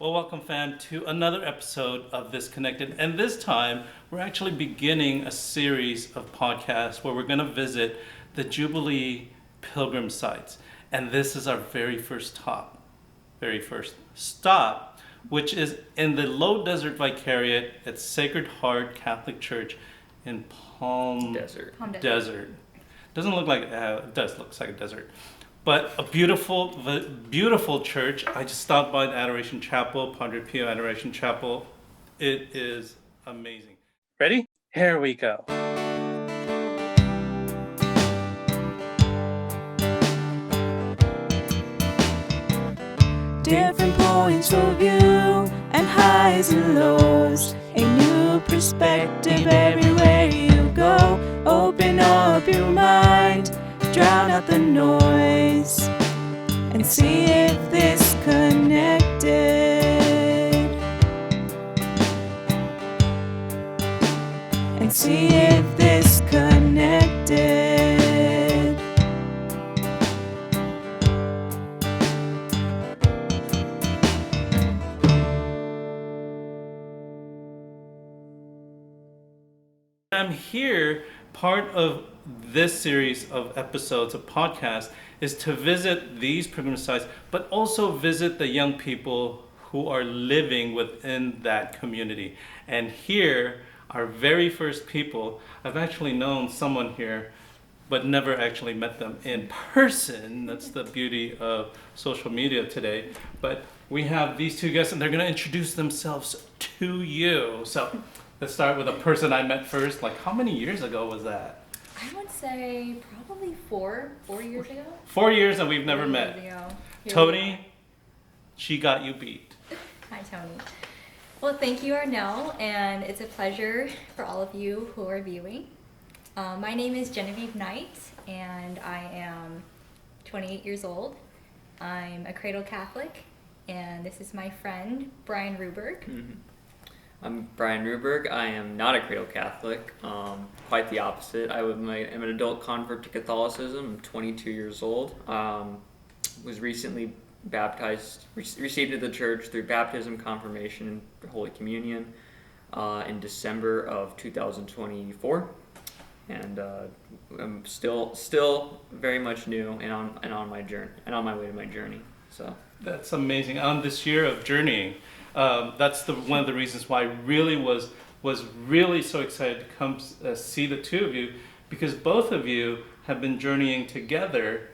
Well, welcome, fam, to another episode of This Connected. And this time, we're actually beginning a series of podcasts where we're going to visit the Jubilee pilgrim sites. And this is our very first stop, which is in the Low Desert Vicariate at Sacred Heart Catholic Church in Palm Desert. Doesn't look like it does look like a desert. But a beautiful church. I just stopped by the Adoration Chapel, Padre Pio Adoration Chapel. It is amazing. Ready? Here we go. Different points of view and highs and lows. A new perspective everywhere you go. Open up your mind, drown out the noise, and see if this connected. And see if this connected. I'm here, part of this series of episodes of podcasts is to visit these pilgrim sites, but also visit the young people who are living within that community. And here, our very first people, I've actually known someone here, but never actually met them in person. That's the beauty of social media today. But we have these two guests, and they're going to introduce themselves to you. So let's start with a person I met first. Like, how many years ago was that? I would say probably four years ago. 4 years, and we've never met. Tony, she got you beat. Hi, Tony. Well, thank you, Arnell, and it's a pleasure for all of you who are viewing. My name is Genevieve Knight, and I am 28 years old. I'm a cradle Catholic, and this is my friend, Brian Ruberg. Mm-hmm. I'm Brian Ruberg. I am not a cradle Catholic, quite the opposite. I'm an adult convert to Catholicism. I'm 22 years old. Was recently baptized, received into the church through baptism, confirmation, and Holy Communion in December of 2024. And I'm still very much new and on my journey and on my way to my journey. So that's amazing. On this year of journeying, that's one of the reasons why I really was really so excited to come see the two of you, because both of you have been journeying together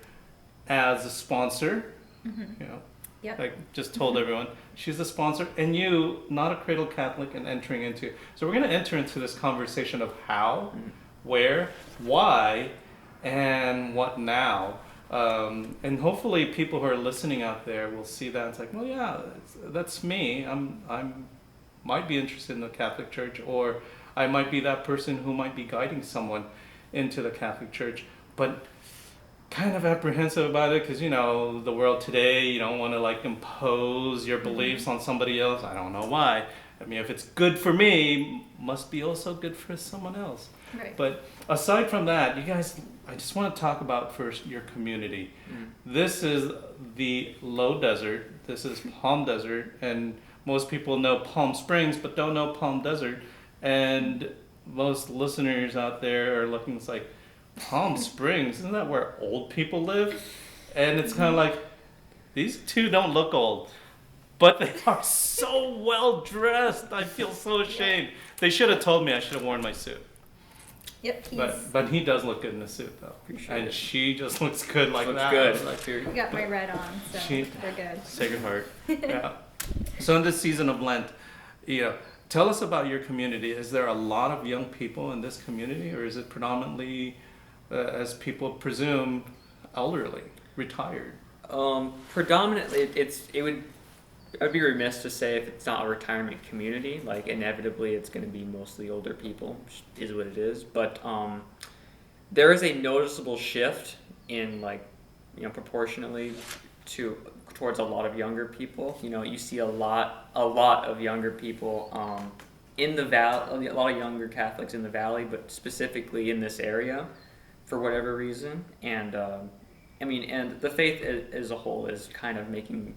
as a sponsor. Mm-hmm. You know, Yep. I just told everyone she's a sponsor, and you not a cradle Catholic and entering into. So we're going to enter into this conversation of how, where, why, and what now. And hopefully people who are listening out there will see that. It's like, well, yeah, that's me. I'm might be interested in the Catholic Church, or I might be that person who might be guiding someone into the Catholic Church, but kind of apprehensive about it because, you know, the world today, you don't want to like impose your beliefs on somebody else. I don't know why. I mean, if it's good for me, must be also good for someone else. Right. But aside from that, you guys, I just want to talk about first your community. This is the Low Desert. This is Palm Desert, and most people know Palm Springs, but don't know Palm Desert. And most listeners out there are looking, it's like, Palm Springs, isn't that where old people live? And it's kind of like, these two don't look old, but they are so well dressed. I feel so ashamed. They should have told me I should have worn my suit. Yep. But he does look good in the suit though. Appreciate And it. she just looks good like looks that. good. Like I got my red on, so She- we're good. Sacred Heart. Yeah. So in this season of Lent, you know, tell us about your community. Is there a lot of young people in this community, or is it predominantly, as people presume, elderly, retired? Predominantly, I'd be remiss to say if it's not a retirement community. Like inevitably, it's going to be mostly older people, which is what it is. But there is a noticeable shift in proportionately towards a lot of younger people. You know, you see a lot of younger people in the valley, a lot of younger Catholics in the valley, but specifically in this area, for whatever reason. And and the faith as a whole is kind of making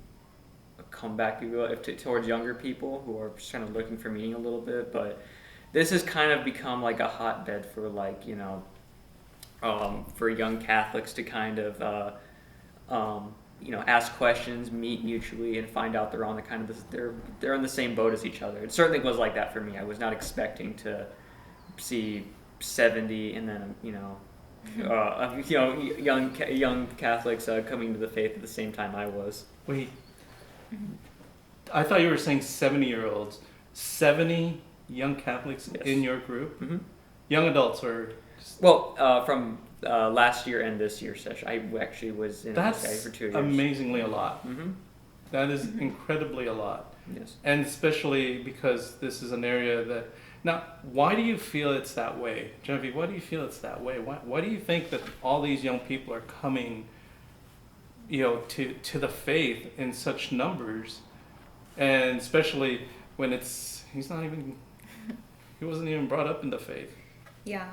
comeback, you will, towards younger people who are just kind of looking for meaning a little bit. But this has kind of become like a hotbed for like, for young Catholics to kind of ask questions, meet mutually, and find out they're on the kind of they're in the same boat as each other. It certainly was like that for me. I was not expecting to see 70 and then young Catholics coming to the faith at the same time I was. Wait, I thought you were saying 70-year-olds. 70 young Catholics Yes. in your group? Mm-hmm. Young adults or... Well, from last year and this year's session, I actually was in this guy for 2 years. Amazingly a lot. Mm-hmm. That is incredibly a lot. Yes. And especially because this is an area that... Now, why do you feel it's that way? Genevieve, why do you feel it's that way? Why do you think that all these young people are coming, to the faith in such numbers? And especially when he wasn't even brought up in the faith. Yeah.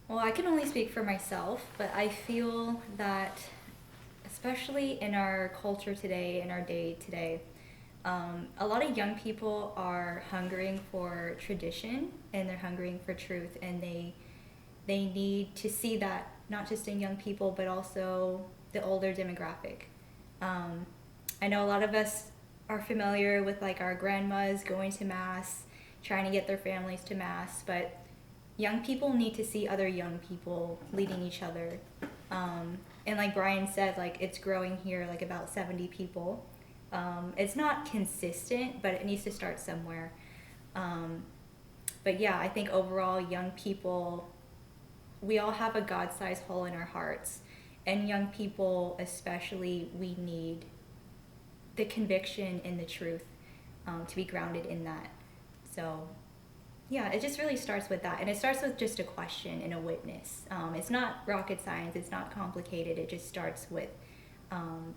Well, I can only speak for myself, but I feel that, especially in our culture today, in our day today, a lot of young people are hungering for tradition and they're hungering for truth, and they need to see that not just in young people but also the older demographic. I know a lot of us are familiar with like our grandmas going to mass, trying to get their families to mass, but young people need to see other young people leading each other. And like Brian said, like it's growing here like about 70 people. It's not consistent, but it needs to start somewhere. But yeah, I think overall young people, we all have a God-sized hole in our hearts. And young people especially, we need the conviction and the truth to be grounded in that. So yeah, it just really starts with that. And it starts with just a question and a witness. It's not rocket science. It's not complicated. It just starts with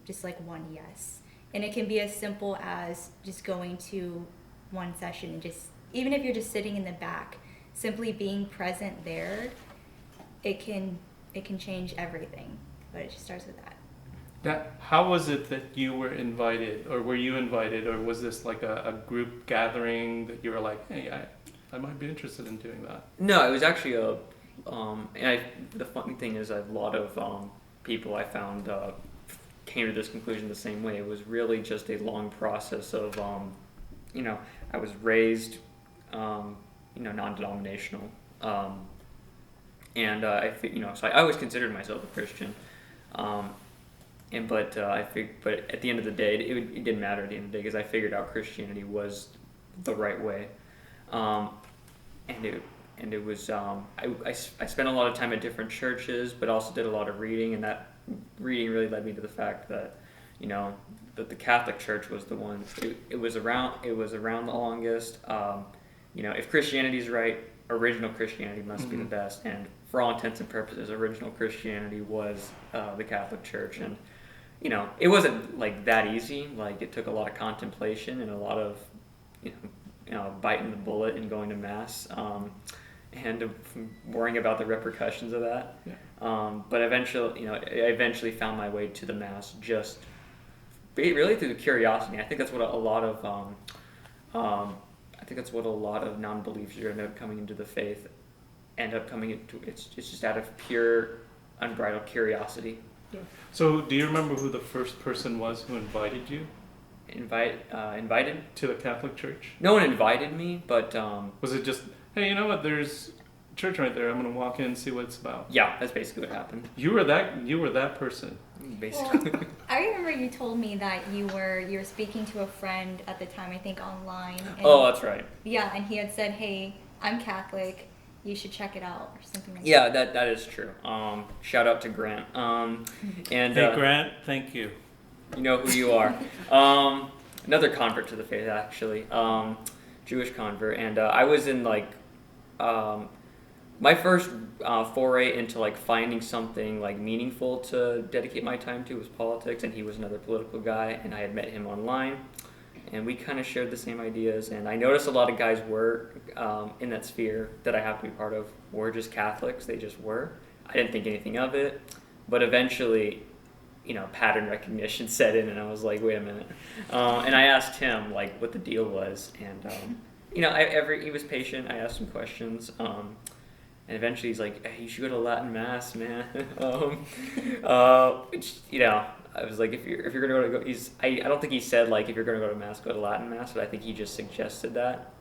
just like one yes. And it can be as simple as just going to one session and just, even if you're just sitting in the back, simply being present there, it can change everything. But it just starts with that. How was it that you were invited, or were you invited, or was this like a group gathering that you were like, hey, I might be interested in doing that? No, it was actually the funny thing is a lot of people I found came to this conclusion the same way. It was really just a long process of, I was raised, non-denominational, and so I always considered myself a Christian, but at the end of the day, it didn't matter at the end of the day because I figured out Christianity was the right way, and it was I spent a lot of time at different churches, but also did a lot of reading, and that reading really led me to the fact that that the Catholic Church was the one. It was around the longest. If Christianity is right, original Christianity must be the best, and for all intents and purposes, original Christianity was the Catholic Church, and it wasn't like that easy. Like it took a lot of contemplation and a lot of biting the bullet and going to mass, and worrying about the repercussions of that. Yeah. But eventually, I eventually found my way to the mass just really through the curiosity. I think that's what a lot of non-believers who end up coming into the faith end up coming into. It's just out of pure, unbridled curiosity. Yeah. So, do you remember who the first person was who invited you? Invited? To the Catholic Church? No one invited me, but was it just, hey, you know what? There's a church right there. I'm gonna walk in and see what it's about. Yeah, that's basically what happened. You were that person. Basically. Well, I remember you told me that you were speaking to a friend at the time, I think online. And, that's right. Yeah, and he had said, hey, I'm Catholic. You should check it out, or something like that. Yeah, that is true. Shout out to Grant. And Hey, Grant, thank you. You know who you are. Another convert to the faith, actually. Jewish convert. And I was in, my first foray into, finding something, meaningful to dedicate my time to was politics, and he was another political guy, and I had met him online, and we kind of shared the same ideas, and I noticed a lot of guys were, in that sphere that I have to be part of, were just Catholics. They just were. I didn't think anything of it, but eventually pattern recognition set in, and I was like, wait a minute. And I asked him like what the deal was, and he was patient. I asked him questions, and eventually he's like, hey, you should go to Latin Mass, man. Which I was like, if you're gonna go, I don't think he said like if you're gonna go to Mass, go to Latin Mass, but I think he just suggested that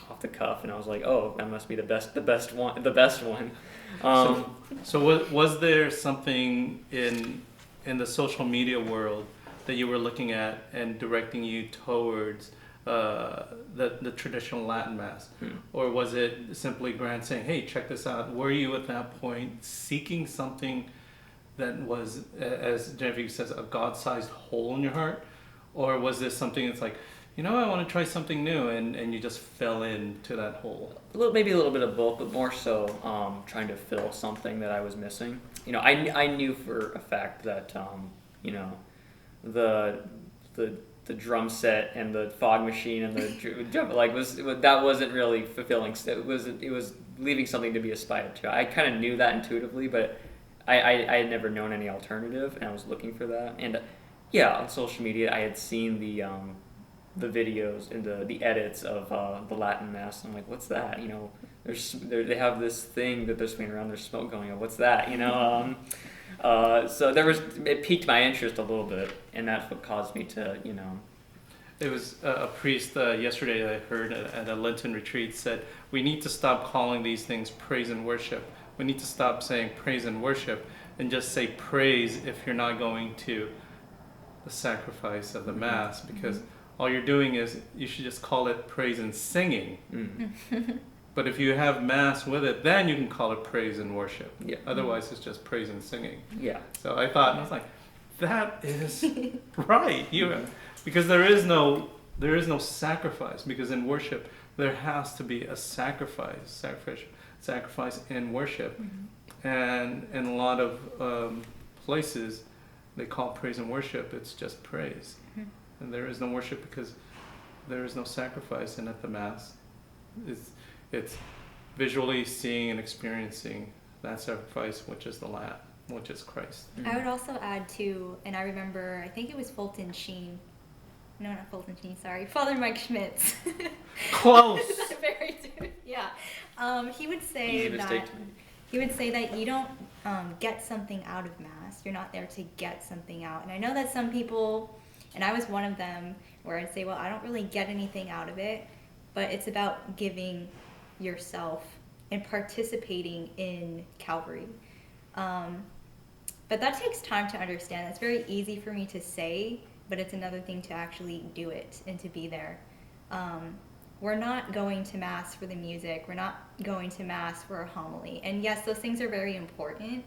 off the cuff, and I was like, oh, that must be the best one. So was there something in the social media world that you were looking at and directing you towards the traditional Latin Mass? Or was it simply Grant saying, hey, check this out? Were you at that point seeking something that was, as Genevieve says, a God-sized hole in your heart? Or was this something that's like, I want to try something new, and you just fell into that hole? Maybe a little bit of both, but more so trying to fill something that I was missing. I knew for a fact that the drum set and the fog machine and the that wasn't really fulfilling. It was leaving something to be aspired to. I kind of knew that intuitively, but I had never known any alternative, and I was looking for that. And on social media, I had seen the videos and the edits of the Latin Mass. I'm like, what's that? They have this thing that they're spinning around. There's smoke going on. What's that? So it piqued my interest a little bit, and that's what caused me to It was a priest yesterday that I heard at a Lenten retreat said, we need to stop calling these things praise and worship. We need to stop saying praise and worship and just say praise if you're not going to the sacrifice of the Mass, because all you're doing is, you should just call it praise and singing. But if you have Mass with it, then you can call it praise and worship. Yeah. Otherwise, it's just praise and singing. Yeah. So I thought, and I was like, that is right. Because there is no sacrifice. Because in worship, there has to be a sacrifice in worship. And in a lot of places, they call praise and worship, it's just praise. And there is no worship because there is no sacrifice. And at the Mass, it's visually seeing and experiencing that sacrifice, which is the Lamb, which is Christ. I would also add too, and I remember, I think it was Fulton Sheen. No, not Fulton Sheen, sorry. Father Mike Schmitz. Close! Very yeah. He would say that you don't get something out of Mass. You're not there to get something out. And I know that some people, and I was one of them, where I'd say, well, I don't really get anything out of it, but it's about giving yourself and participating in Calvary. But that takes time to understand. It's very easy for me to say, but it's another thing to actually do it and to be there. We're not going to Mass for the music. We're not going to Mass for a homily. And yes, those things are very important,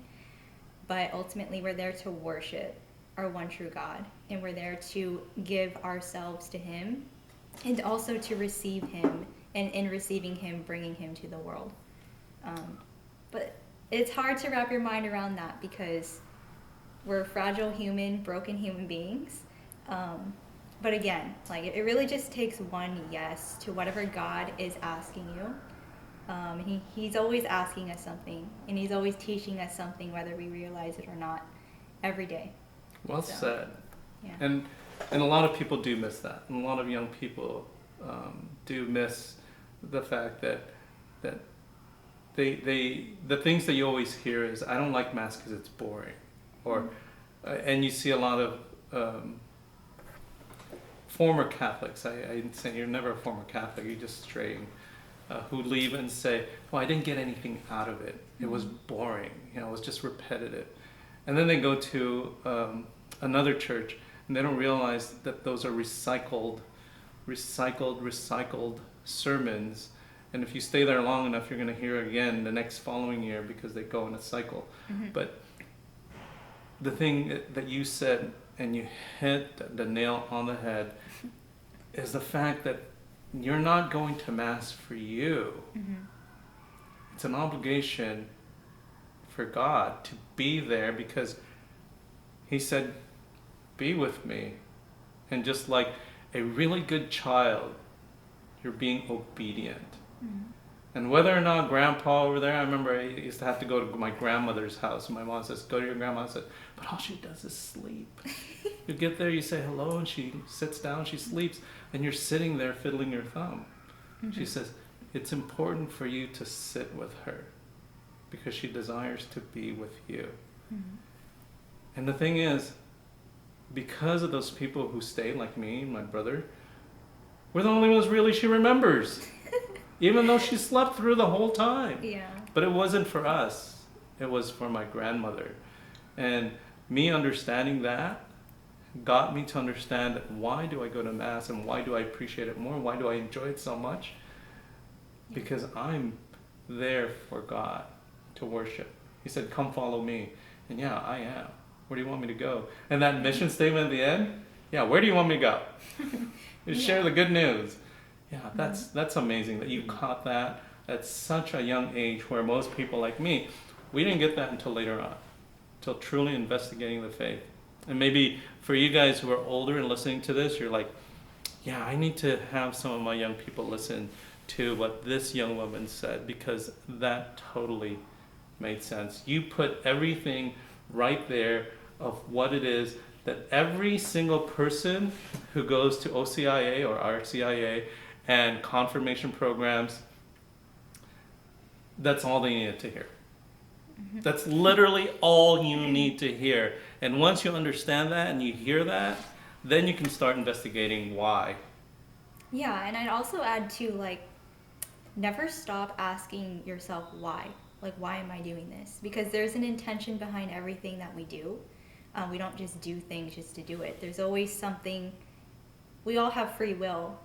but ultimately we're there to worship our one true God. And we're there to give ourselves to Him and also to receive Him, and in receiving Him, bringing Him to the world. But it's hard to wrap your mind around that because we're fragile broken human beings. But again, it really just takes one yes to whatever God is asking you. He's always asking us something, and He's always teaching us something, whether we realize it or not, every day. Well said. Yeah. And a lot of people do miss that. And a lot of young people do miss the fact that the things that you always hear is, I don't like Mass because it's boring. Or and you see a lot of former Catholics, I say you're never a former Catholic, you're just straying, who leave and say, well, I didn't get anything out of it. It was boring. It was just repetitive. And then they go to another church, and they don't realize that those are recycled sermons. And if you stay there long enough, you're going to hear again the next following year because they go in a cycle. But the thing that you said, and you hit the nail on the head, is the fact that you're not going to Mass for you. It's an obligation for God to be there because He said, be with me. And just like a really good child, you're being obedient. And whether or not grandpa over there, I remember I used to have to go to my grandmother's house. And my mom says, go to your grandma. I said, but all she does is sleep. You get there, you say hello, and she sits down, she sleeps, and you're sitting there fiddling your thumb. Mm-hmm. She says, it's important for you to sit with her because she desires to be with you. Mm-hmm. And the thing is, because of those people who stayed, like me and my brother, we're the only ones really she remembers. Even though she slept through the whole time. Yeah. But it wasn't for us. It was for my grandmother. And me understanding that got me to understand that why do I go to Mass and why do I appreciate it more? Why do I enjoy it so much? Because I'm there for God to worship. He said, come follow me. And yeah, I am. Where do you want me to go? And that mission statement at the end, yeah, where do you want me to go? Share the good news. Yeah, that's amazing that you caught that at such a young age where most people like me, we didn't get that until later on, until truly investigating the faith. And maybe for you guys who are older and listening to this, you're like, yeah, I need to have some of my young people listen to what this young woman said because that totally made sense. You put everything right there of what it is that every single person who goes to OCIA or RCIA and confirmation programs, that's all they needed to hear. Mm-hmm. That's literally all you need to hear. And once you understand that and you hear that, then you can start investigating why. Yeah, and I'd also add too, like, never stop asking yourself why. Like, why am I doing this? Because there's an intention behind everything that we do. We don't just do things just to do it. There's always something. We all have free will.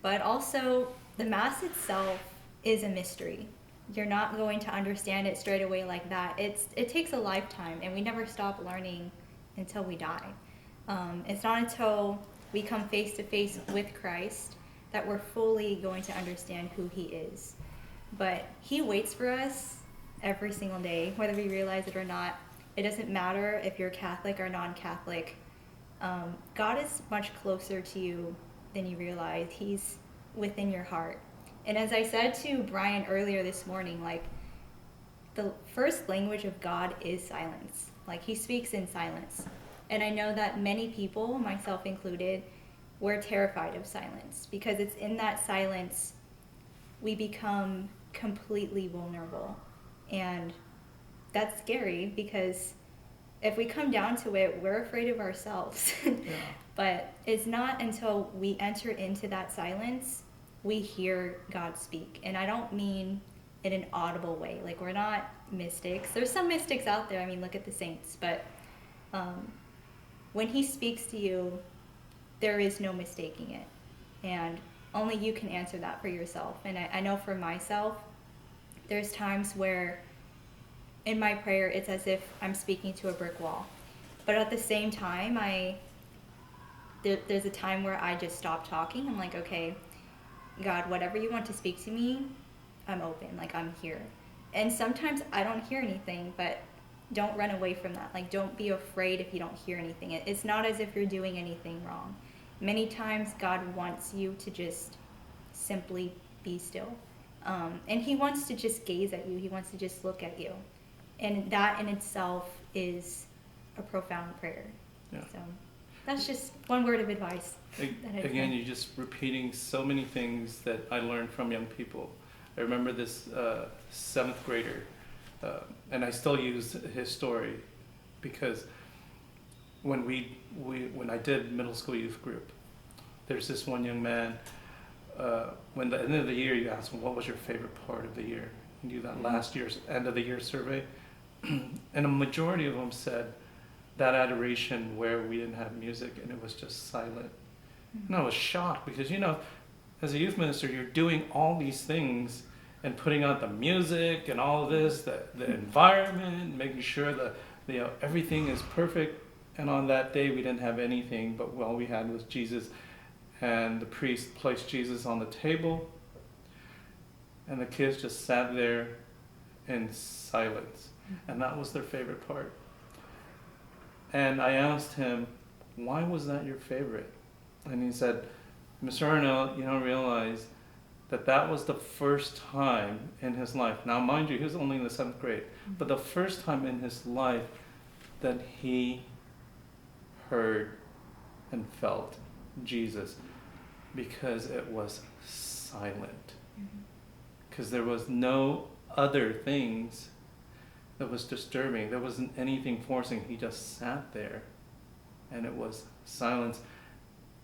But also, the Mass itself is a mystery. You're not going to understand it straight away like that. It takes a lifetime, and we never stop learning until we die. It's not until we come face to face with Christ that we're fully going to understand who He is. But He waits for us every single day, whether we realize it or not. It doesn't matter if you're Catholic or non-Catholic. God is much closer to you than you realize. He's within your heart. And as I said to Brian earlier this morning, like, the first language of God is silence. Like, He speaks in silence. And I know that many people, myself included, we're terrified of silence because it's in that silence we become completely vulnerable. And that's scary because if we come down to it, we're afraid of ourselves. Yeah. But it's not until we enter into that silence we hear God speak. And I don't mean in an audible way. Like, we're not mystics. There's some mystics out there. I mean, look at the saints. But when He speaks to you, there is no mistaking it. And only you can answer that for yourself. And I know for myself, there's times where in my prayer, it's as if I'm speaking to a brick wall. But at the same time, there's a time where I just stop talking. I'm like, okay, God, whatever you want to speak to me, I'm open. Like, I'm here. And sometimes I don't hear anything, but don't run away from that. Like, don't be afraid if you don't hear anything. It's not as if you're doing anything wrong. Many times God wants you to just simply be still. And He wants to just gaze at you. He wants to just look at you. And that in itself is a profound prayer. Yeah. So that's just one word of advice. Again, you're just repeating so many things that I learned from young people. I remember this 7th grader, and I still use his story because when when I did middle school youth group, there's this one young man. When the end of the year, you ask him what was your favorite part of the year. You do that last year's end of the year survey, and a majority of them said that adoration where we didn't have music and it was just silent. And I was shocked because, you know, as a youth minister, you're doing all these things and putting out the music and all of this, the environment, making sure that, you know, everything is perfect. And on that day, we didn't have anything, but all we had was Jesus. And the priest placed Jesus on the table, and the kids just sat there in silence. And that was their favorite part. And I asked him, why was that your favorite? And he said, Mr. Arnell, you don't realize that was the first time in his life. Now, mind you, he was only in the 7th grade, but the first time in his life that he heard and felt Jesus, because it was silent. Because there was no other things that was disturbing. There wasn't anything forcing. He just sat there, and it was silence.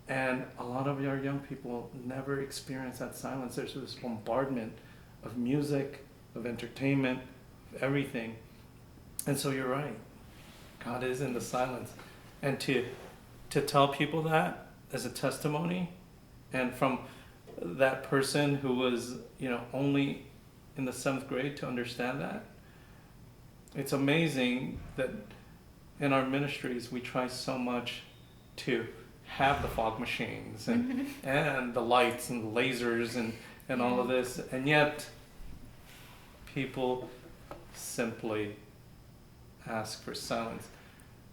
And a lot of our young people never experience that silence. There's this bombardment of music, of entertainment, of everything. And so you're right. God is in the silence. And to tell people that as a testimony, and from that person who was, only in the 7th grade to understand that, it's amazing that in our ministries we try so much to have the fog machines and the lights and the lasers and all of this, and yet people simply ask for silence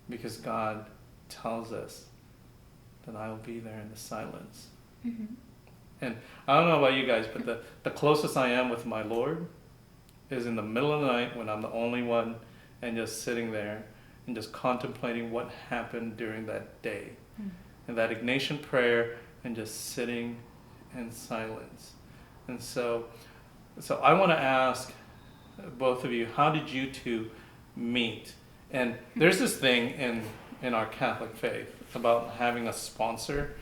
because God tells us that I will be there in the silence. And I don't know about you guys, but the closest I am with my Lord is in the middle of the night when I'm the only one and just sitting there and just contemplating what happened during that day. And that Ignatian prayer and just sitting in silence. And so I want to ask both of you, how did you two meet? And there's this thing in our Catholic faith about having a sponsor.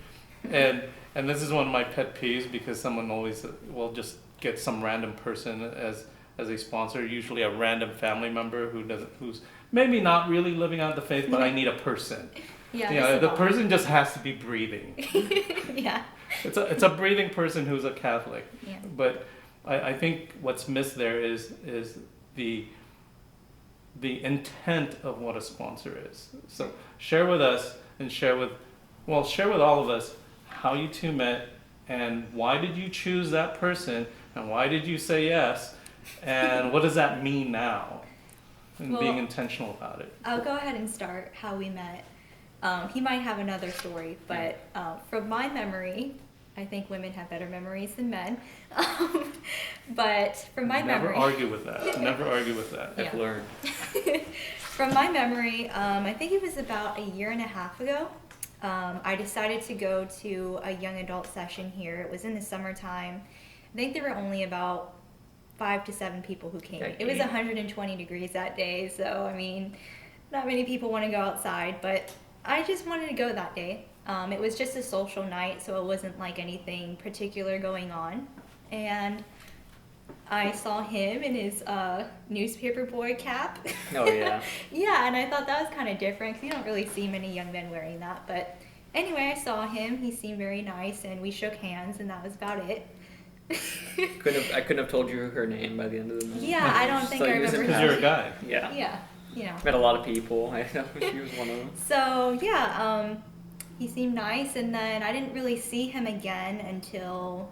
And this is one of my pet peeves, because someone always will just get some random person as a sponsor, usually a random family member who's maybe not really living out the faith, but I need a person. Yeah, the person just has to be breathing. Yeah. It's a breathing person who's a Catholic. Yeah. But I think what's missed there is the intent of what a sponsor is. So share with us and share with all of us how you two met, and why did you choose that person, and why did you say yes, and what does that mean now, and being intentional about it. I'll go ahead and start how we met. He might have another story, but from my memory, I think women have better memories than men. But from my memory... Never argue with that. I've learned. From my memory, I think it was about a year and a half ago. I decided to go to a young adult session here. It was in the summertime. I think there were only about 5 to 7 people who came. It was 120 degrees that day, so not many people want to go outside, but I just wanted to go that day. It was just a social night, so it wasn't like anything particular going on. And I saw him in his newspaper boy cap. Oh, yeah. Yeah, and I thought that was kind of different because you don't really see many young men wearing that. But anyway, I saw him. He seemed very nice, and we shook hands, and that was about it. I couldn't have told you her name by the end of the night. Yeah, I don't think I remember. Because you're a guy. Yeah. Yeah, Met a lot of people. I know she was one of them. So yeah, he seemed nice, and then I didn't really see him again until,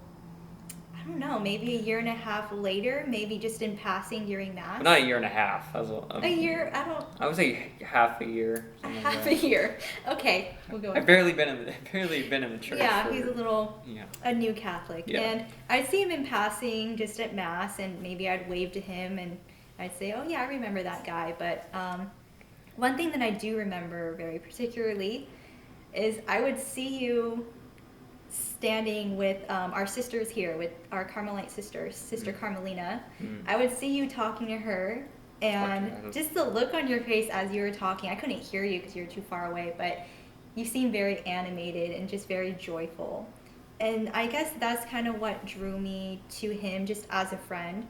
I don't know, maybe a year and a half later, maybe just in passing during Mass. But not a year and a half. A year? I would say half a year. Half a year. Okay, we'll go with I've barely been in the church. Yeah, he's a new Catholic. Yeah. And I'd see him in passing just at Mass, and maybe I'd wave to him, and I'd say, oh yeah, I remember that guy. But one thing that I do remember very particularly is I would see you standing with our sisters here, with our Carmelite sisters, Sister Carmelina. I would see you talking to her, and just the look on your face as you were talking, I couldn't hear you because you were too far away, but you seemed very animated and just very joyful. And I guess that's kind of what drew me to him just as a friend.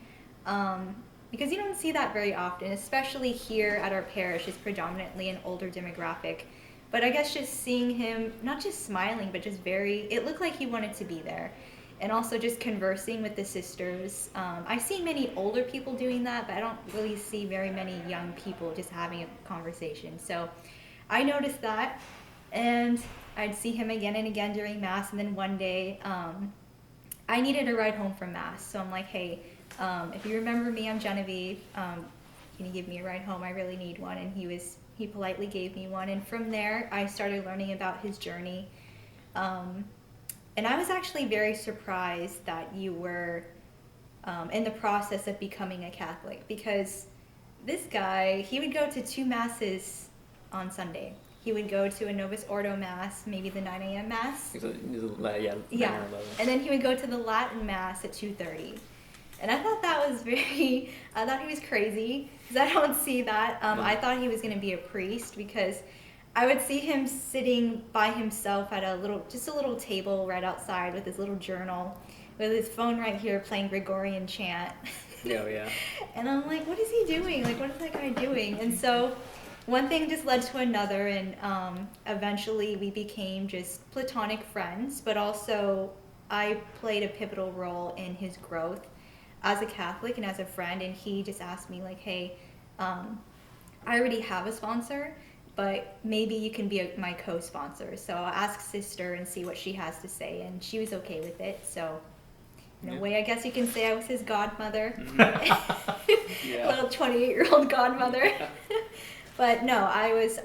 Because you don't see that very often, especially here at our parish. It's predominantly an older demographic. But I guess just seeing him, not just smiling, but just it looked like he wanted to be there. And also just conversing with the sisters. I've seen many older people doing that, but I don't really see very many young people just having a conversation. So I noticed that, and I'd see him again and again during Mass. And then one day, I needed a ride home from Mass. So I'm like, hey, if you remember me, I'm Genevieve. Can you give me a ride home? I really need one. And he politely gave me one. And from there, I started learning about his journey. and I was actually very surprised that you were in the process of becoming a Catholic, because this guy, he would go to 2 masses on Sunday. He would go to a Novus Ordo Mass, maybe the 9 a.m. Mass. Yeah. And then he would go to the Latin Mass at 2:30. And I thought that was I thought he was crazy, because I don't see that. I thought he was going to be a priest, because I would see him sitting by himself at a little table right outside with his little journal, with his phone right here playing Gregorian chant. Yeah. And I'm like, what is he doing? Like, what is that guy doing? And so one thing just led to another, and eventually we became just platonic friends, but also I played a pivotal role in his growth as a Catholic and as a friend. And he just asked me, like, hey, I already have a sponsor, but maybe you can be my co-sponsor. So I'll ask sister and see what she has to say. And she was okay with it. So in a way, I guess you can say I was his godmother. Little 28-year-old godmother. But no,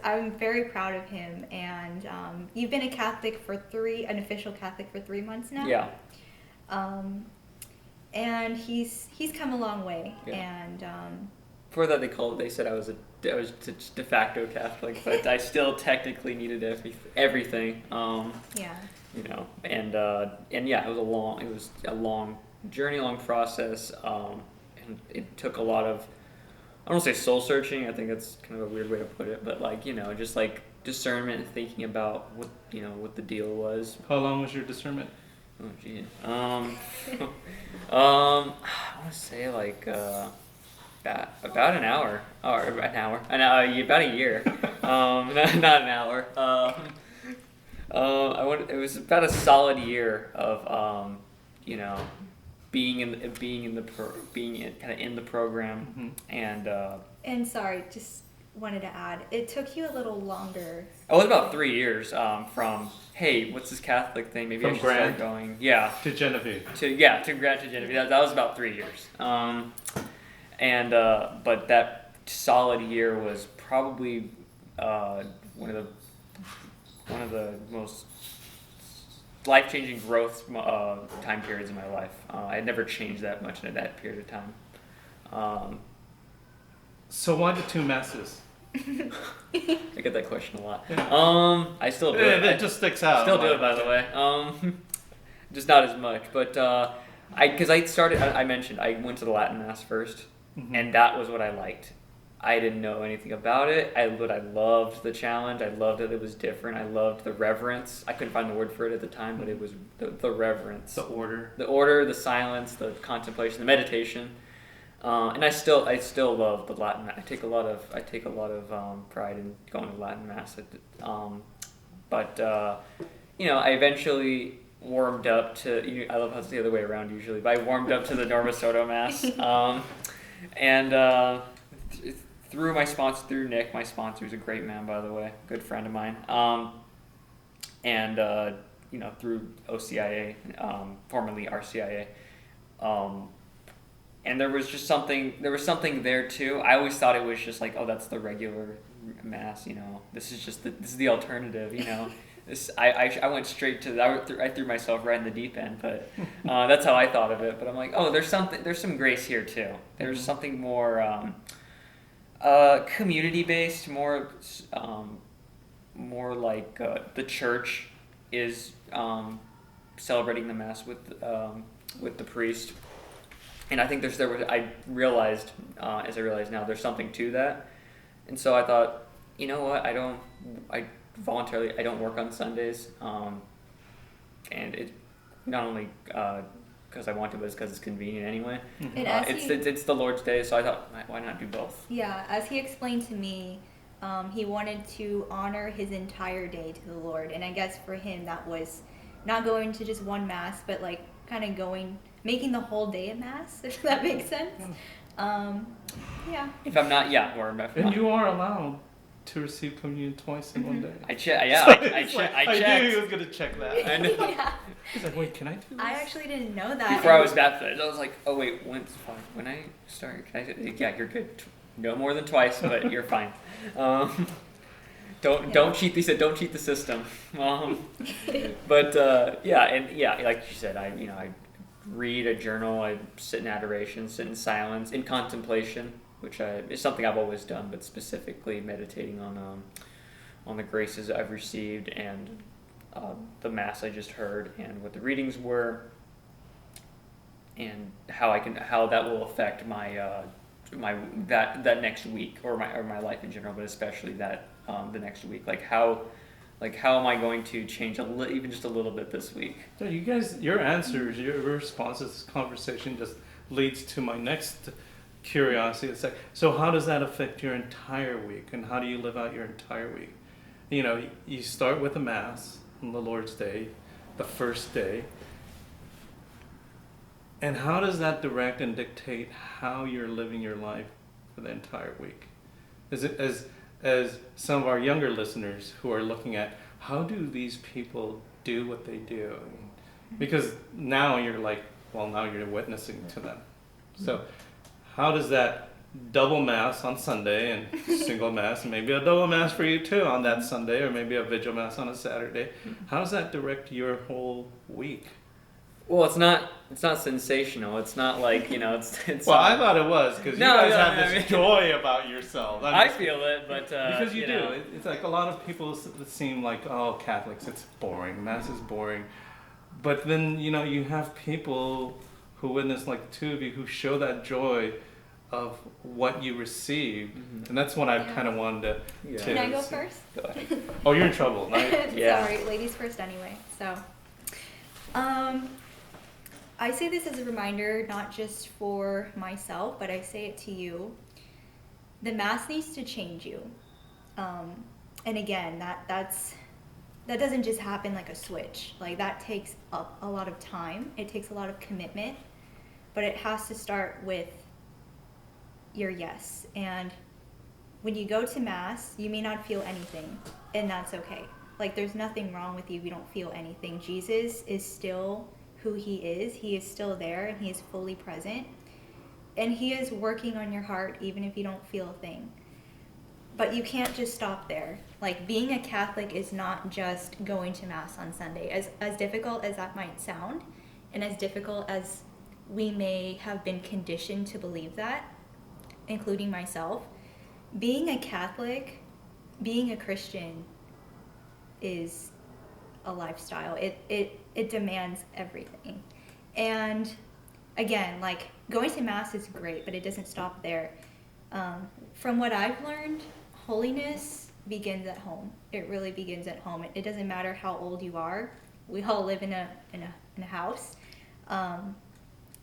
I'm very proud of him. And you've been a Catholic an official Catholic for 3 months now? Yeah. And he's come a long way. Yeah. And Before that, they said I was de facto Catholic, but I still technically needed everything. yeah. You know, and yeah, it was a long journey, long process, and it took a lot of, I don't want to say soul searching. I think that's kind of a weird way to put it, but like, you know, just like discernment and thinking about what the deal was. How long was your discernment? Oh gee. I want to say like about an hour, or about a year. Not an hour. It was about a solid year of being in the program, And sorry, just wanted to add, it took you a little longer. it was about 3 years from, hey, what's this Catholic thing? Maybe From I should start Grand going. Yeah. to Genevieve. To Rancho Genevieve. That was about 3 years. But that solid year was probably one of the most life-changing growth time periods in my life. I had never changed that much in that period of time. So why the 2 masses? I get that question a lot. Yeah. I still do it. It just sticks out. Still do it, by the way. Just not as much. But I mentioned I went to the Latin Mass first, and that was what I liked. I didn't know anything about it, but I loved the challenge. I loved that it was different. I loved the reverence. I couldn't find the word for it at the time, but it was the reverence. The order. The order, the silence, the contemplation, the meditation. And I still love the Latin Mass. I take a lot of pride in going to Latin Mass. I eventually warmed up to. I love how it's the other way around usually, but I warmed up to the Novus Ordo Mass, through my sponsor, through Nick, my sponsor, who's a great man, by the way, good friend of mine, through OCIA, formerly RCIA. And there was something there too. I always thought it was just like, oh, that's the regular Mass, this is the alternative, I went straight to I threw myself right in the deep end, but that's how I thought of it. But I'm like, oh, there's some grace here too. There's something more community based, more like the church is celebrating the Mass with the priest. And I think I realized, as I realize now, there's something to that. And so I thought, you know what, I don't work on Sundays. And it, not only because I want to, but it's because it's convenient anyway. And it's the Lord's Day, so I thought, why not do both? Yeah, as he explained to me, he wanted to honor his entire day to the Lord. And I guess for him, that was not going to just one Mass, but like kind of making the whole day a Mass, if that makes sense. Yeah. If I'm not, And you are allowed to receive communion twice in one day. I checked. I knew he was going to check that. Yeah. He's like, wait, can I do this? I actually didn't know that. Before I was baptized, I was like, oh wait, when I start, can I? Yeah, you're good. No more than twice, but you're fine. Don't cheat. He said, don't cheat the system. But like you said, I read a journal. I sit in adoration, sit in silence, in contemplation, which is something I've always done, but specifically meditating on the graces I've received and the mass I just heard and what the readings were, and how that will affect my that next week or my life in general, but especially that the next week. How am I going to change even just a little bit this week? So you guys, your answers, your responses to this conversation just leads to my next curiosity. It's like, so how does that affect your entire week, and how do you live out your entire week? You start with a mass on the Lord's Day, the first day. And how does that direct and dictate how you're living your life for the entire week? Is it as some of our younger listeners who are looking at, how do these people do what they do? Because now you're like, well, now you're witnessing to them. So how does that double mass on Sunday and single mass, and maybe a double mass for you too on that Sunday, or maybe a vigil mass on a Saturday, how does that direct your whole week? Well, it's not sensational. It's not like, it's well, I thought it was, because you guys have this joy about yourself. I feel it, but because you do. It's like a lot of people seem like, oh, Catholics, it's boring. Mass is boring. But then, you have people who witness, like two of you, who show that joy of what you received. Mm-hmm. And that's what I kind of wanted to... Can I go first? Go ahead. Oh, you're in trouble. Sorry, ladies first anyway. So, I say this as a reminder, not just for myself, but I say it to you. The Mass needs to change you. And again, that doesn't just happen like a switch. Like, that takes a lot of time. It takes a lot of commitment. But it has to start with your yes. And when you go to Mass, you may not feel anything, and that's okay. Like, there's nothing wrong with you if you don't feel anything. Jesus is still who he is. He is still there, and he is fully present. And he is working on your heart even if you don't feel a thing. But you can't just stop there. Like, being a Catholic is not just going to Mass on Sunday. As difficult as that might sound, and as difficult as we may have been conditioned to believe that, including myself, being a Catholic, being a Christian is a lifestyle. It demands everything. And again, like, going to Mass is great, but it doesn't stop there. From what I've learned, holiness begins at home. It really begins at home. It doesn't matter how old you are. We all live in a house.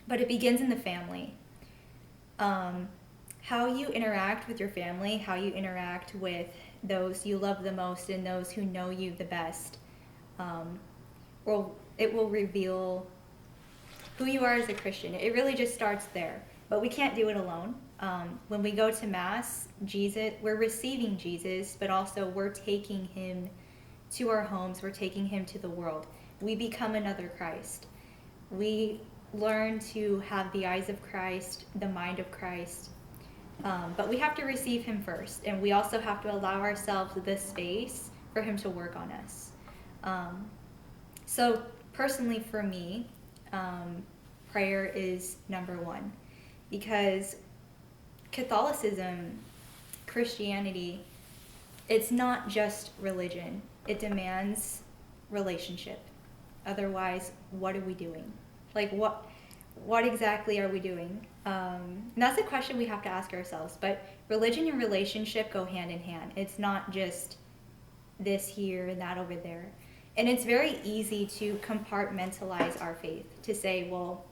But it begins in the family. How you interact with your family, how you interact with those you love the most and those who know you the best, it will reveal who you are as a Christian. It really just starts there. But we can't do it alone. When we go to Mass, we're receiving Jesus, but also we're taking him to our homes. We're taking him to the world. We become another Christ. We learn to have the eyes of Christ, the mind of Christ. But we have to receive him first. And we also have to allow ourselves the space for him to work on us. So personally for me, prayer is number one. Because Catholicism, Christianity, it's not just religion. It demands relationship. Otherwise, what are we doing? Like, what exactly are we doing? And that's a question we have to ask ourselves. But religion and relationship go hand in hand. It's not just this here and that over there. And it's very easy to compartmentalize our faith, to say, well,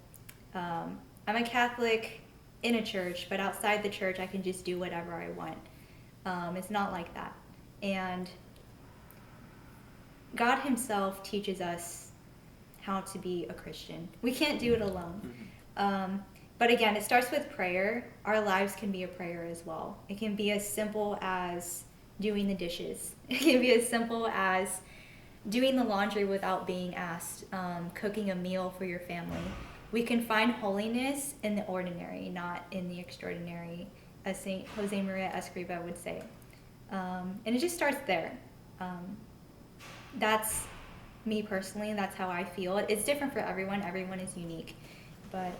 I'm a Catholic in a church, but outside the church I can just do whatever I want. It's not like that. And God himself teaches us how to be a Christian. We can't do it alone. But again, it starts with prayer. Our lives can be a prayer as well. It can be as simple as doing the dishes. It can be as simple as doing the laundry without being asked, cooking a meal for your family. We can find holiness in the ordinary, not in the extraordinary, as St. Jose Maria Escriva would say. And it just starts there. That's me personally, and that's how I feel. It's different for everyone. Everyone is unique. But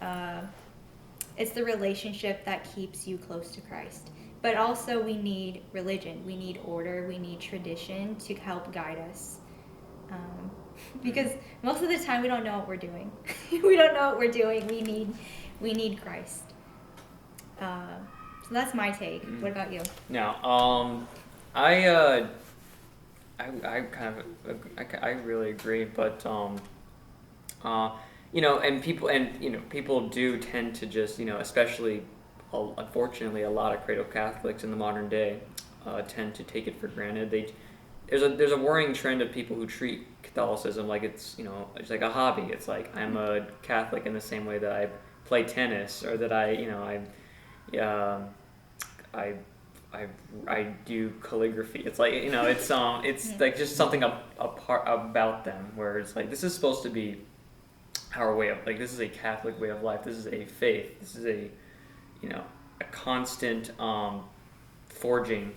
it's the relationship that keeps you close to Christ. But also we need religion. We need order. We need tradition to help guide us. Because most of the time we don't know what we're doing. We don't know what we're doing. We need Christ. So that's my take. What about you? Now, I really agree, but people do tend to just, especially, unfortunately, a lot of cradle Catholics in the modern day tend to take it for granted. There's a worrying trend of people who treat Catholicism like it's like a hobby. It's like I'm a Catholic in the same way that I play tennis, or that I do calligraphy. It's like it's like just something apart about them, where it's like this is supposed to be our way of, like, this is a Catholic way of life. This is a faith. This is a constant forging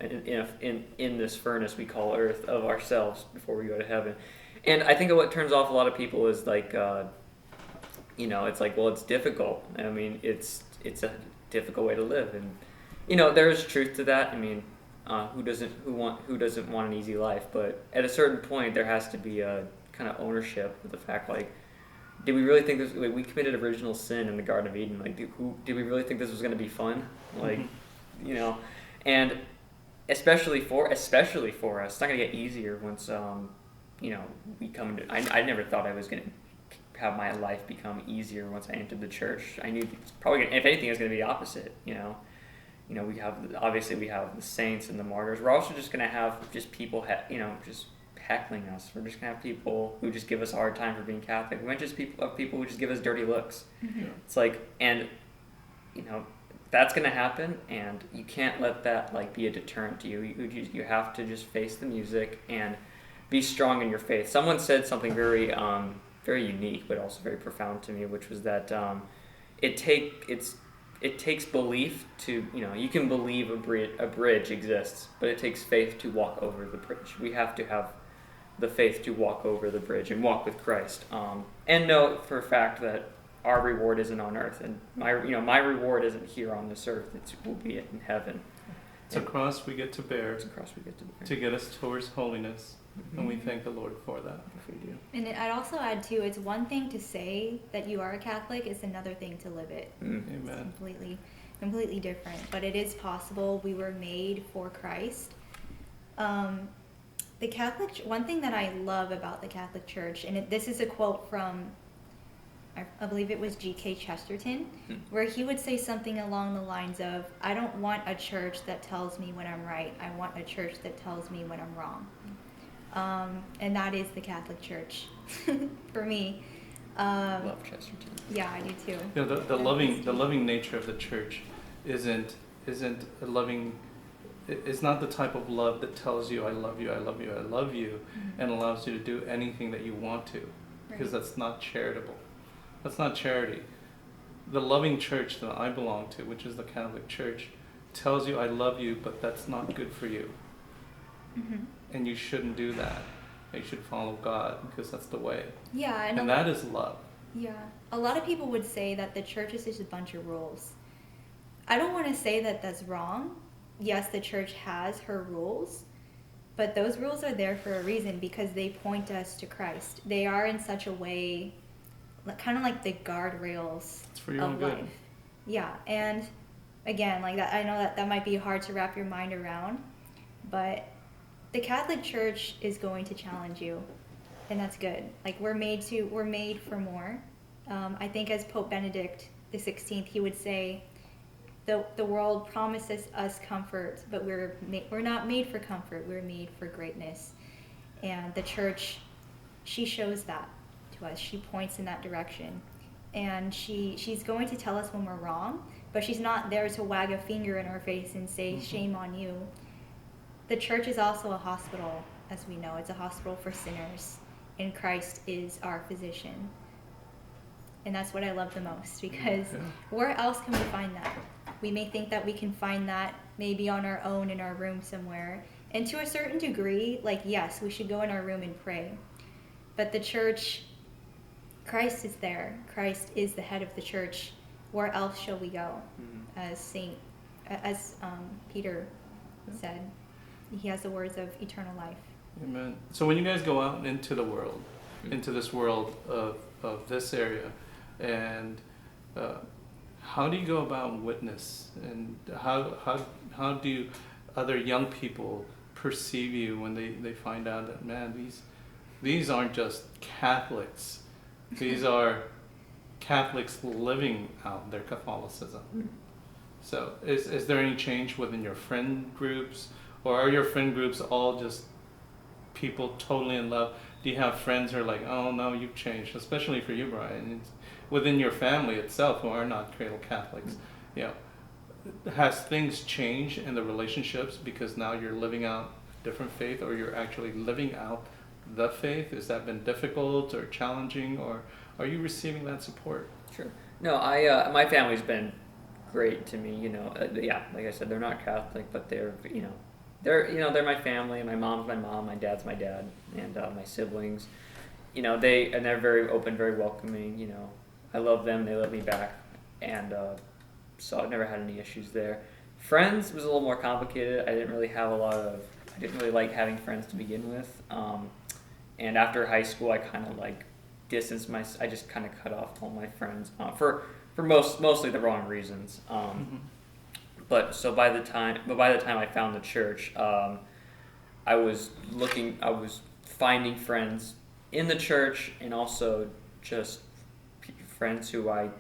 in this furnace we call Earth of ourselves before we go to heaven. And I think what turns off a lot of people is like it's like, well, it's difficult. I mean, it's a difficult way to live, and there is truth to that. I mean, who doesn't want an easy life? But at a certain point, there has to be a kind of ownership of the fact, like, did we really think this? Like, we committed original sin in the Garden of Eden. Like, did we really think this was going to be fun? Like, and especially for us, it's not going to get easier once we come into. I never thought I was going to have my life become easier once I entered the church. I knew it's probably, if anything, it was going to be the opposite. We have the saints and the martyrs. We're also just going to have just people, just heckling us. We're just going to have people who just give us a hard time for being Catholic. We might just have people who just give us dirty looks. Mm-hmm. It's like, and that's going to happen, and you can't let that like be a deterrent to you. You have to just face the music and be strong in your faith. Someone said something very very unique, but also very profound to me, which was that it takes belief to, you can believe a bridge exists, but it takes faith to walk over the bridge. We have to have the faith to walk over the bridge and walk with Christ, and know for a fact that our reward isn't on earth, and my reward isn't here on this earth. It will be in heaven. It's a cross we get to bear. To get us towards holiness. Mm-hmm. And we thank the Lord for that. If we do. And I'd also add too, it's one thing to say that you are a Catholic, it's another thing to live it. Mm. Amen. It's completely different, but it is possible. We were made for Christ. The Catholic, one thing that I love about the Catholic Church, and this is a quote from, I believe it was G.K. Chesterton, where he would say something along the lines of, I don't want a church that tells me when I'm right. I want a church that tells me when I'm wrong. And that is the Catholic Church for me. Love Chesterton. Yeah, I do too. The loving nature of the church isn't a loving. It's not the type of love that tells you I love you, I love you, I love you, mm-hmm. and allows you to do anything that you want to, because that's not charitable. That's not charity. The loving church that I belong to, which is the Catholic Church, tells you I love you, but that's not good for you. Mm-hmm. And you shouldn't do that. You should follow God, because that's the way. Yeah, and that is love. Yeah. A lot of people would say that the church is just a bunch of rules. I don't want to say that that's wrong. Yes, the church has her rules, but those rules are there for a reason, because they point us to Christ. They are in such a way, kind of like the guardrails of life. Yeah, and again, like that, I know that might be hard to wrap your mind around, but the Catholic Church is going to challenge you, and that's good. Like, we're made for more. I think as Pope Benedict XVI, he would say, the world promises us comfort, but we're not made for comfort. We're made for greatness. And the Church, she shows that to us. She points in that direction. And she's going to tell us when we're wrong, but she's not there to wag a finger in our face and say, mm-hmm. shame on you. The Church is also a hospital, as we know. It's a hospital for sinners, and Christ is our physician. And that's what I love the most, because where else can we find that? We may think that we can find that maybe on our own in our room somewhere. And to a certain degree, like, yes, we should go in our room and pray. But the church, Christ is there. Christ is the head of the church. Where else shall we go? As Peter said, he has the words of eternal life. Amen. So when you guys go out into the world, into this world of this area, and how do you go about witness, and how do other young people perceive you when they find out that, man, these aren't just Catholics, these are Catholics living out their Catholicism. So is there any change within your friend groups, or are your friend groups all just people totally in love? Do you have friends who are like, oh no, you've changed, especially for you, Brian, it's within your family itself who are not cradle Catholics? You know, has things changed in the relationships because now you're living out different faith, or you're actually living out the faith? Has that been difficult or challenging, or are you receiving that support? Sure. No, my family's been great to me. You know, yeah, like I said, they're not Catholic, but they're they're my family. My mom's my mom, my dad's my dad, and my siblings. You know, they're very open, very welcoming. You know, I love them, they love me back, and so I've never had any issues there. Friends was a little more complicated. I didn't really like having friends to begin with. And after high school, I kind of like distanced I just kind of cut off all my friends for mostly the wrong reasons. But by the time I found the church, I was finding friends in the church, and also just friends who I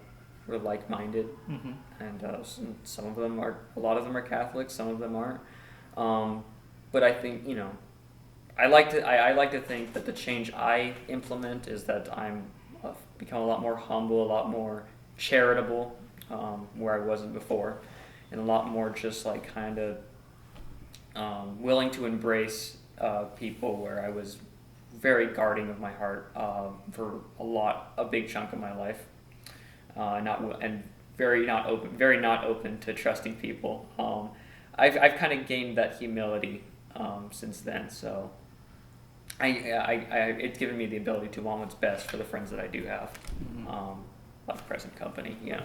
were like-minded, and a lot of them are Catholics, some of them aren't. But I think, you know, I like to think that the change I implement is that I'm become a lot more humble, a lot more charitable, where I wasn't before, and a lot more just like kind of willing to embrace people, where I was very guarding of my heart for a big chunk of my life, and very not open to trusting people. I've kind of gained that humility since then, so it's given me the ability to want what's best for the friends that I do have. Like present company, yeah.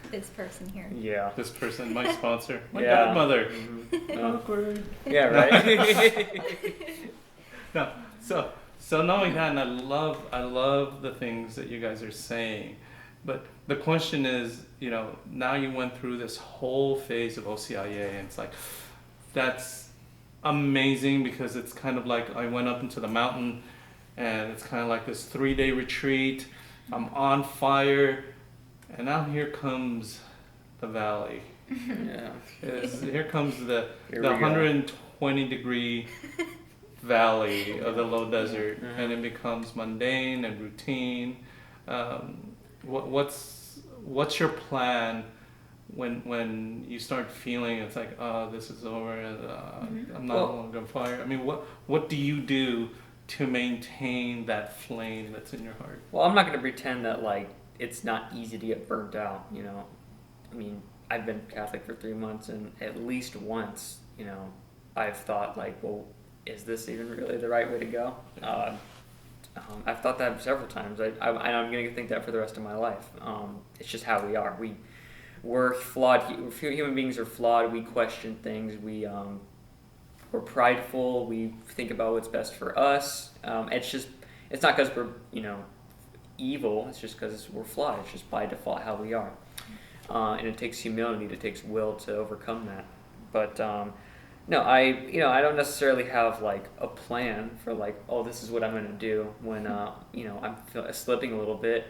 This person here. Yeah. This person, my sponsor, my Yeah. godmother. Awkward. Yeah, right. No, so knowing that, and I love the things that you guys are saying, but the question is, you know, now you went through this whole phase of OCIA, and it's like, that's amazing, because it's kind of like I went up into the mountain, and it's kind of like this 3-day retreat. I'm on fire, and now here comes the valley. Yeah. Here comes the Here we go. 120-degree valley of the low desert, and it becomes mundane and routine. What's your plan when you start feeling it's like, oh, this is over, I'm not longer on fire? I mean, what do you do to maintain that flame that's in your heart? Well, I'm not going to pretend that like it's not easy to get burnt out. You know, I mean, I've been Catholic for 3 months, and at least once, you know, I've thought like, well, is this even really the right way to go? I've thought that several times. I'm going to think that for the rest of my life. It's just how we are. We're flawed. Human beings are flawed. We question things. We're prideful. We think about what's best for us. It's not because we're, you know, evil. It's just because we're flawed. It's just by default how we are. And it takes humility. It takes will to overcome that. But no, I don't necessarily have like a plan for like, oh, this is what I'm going to do when you know, I'm slipping a little bit.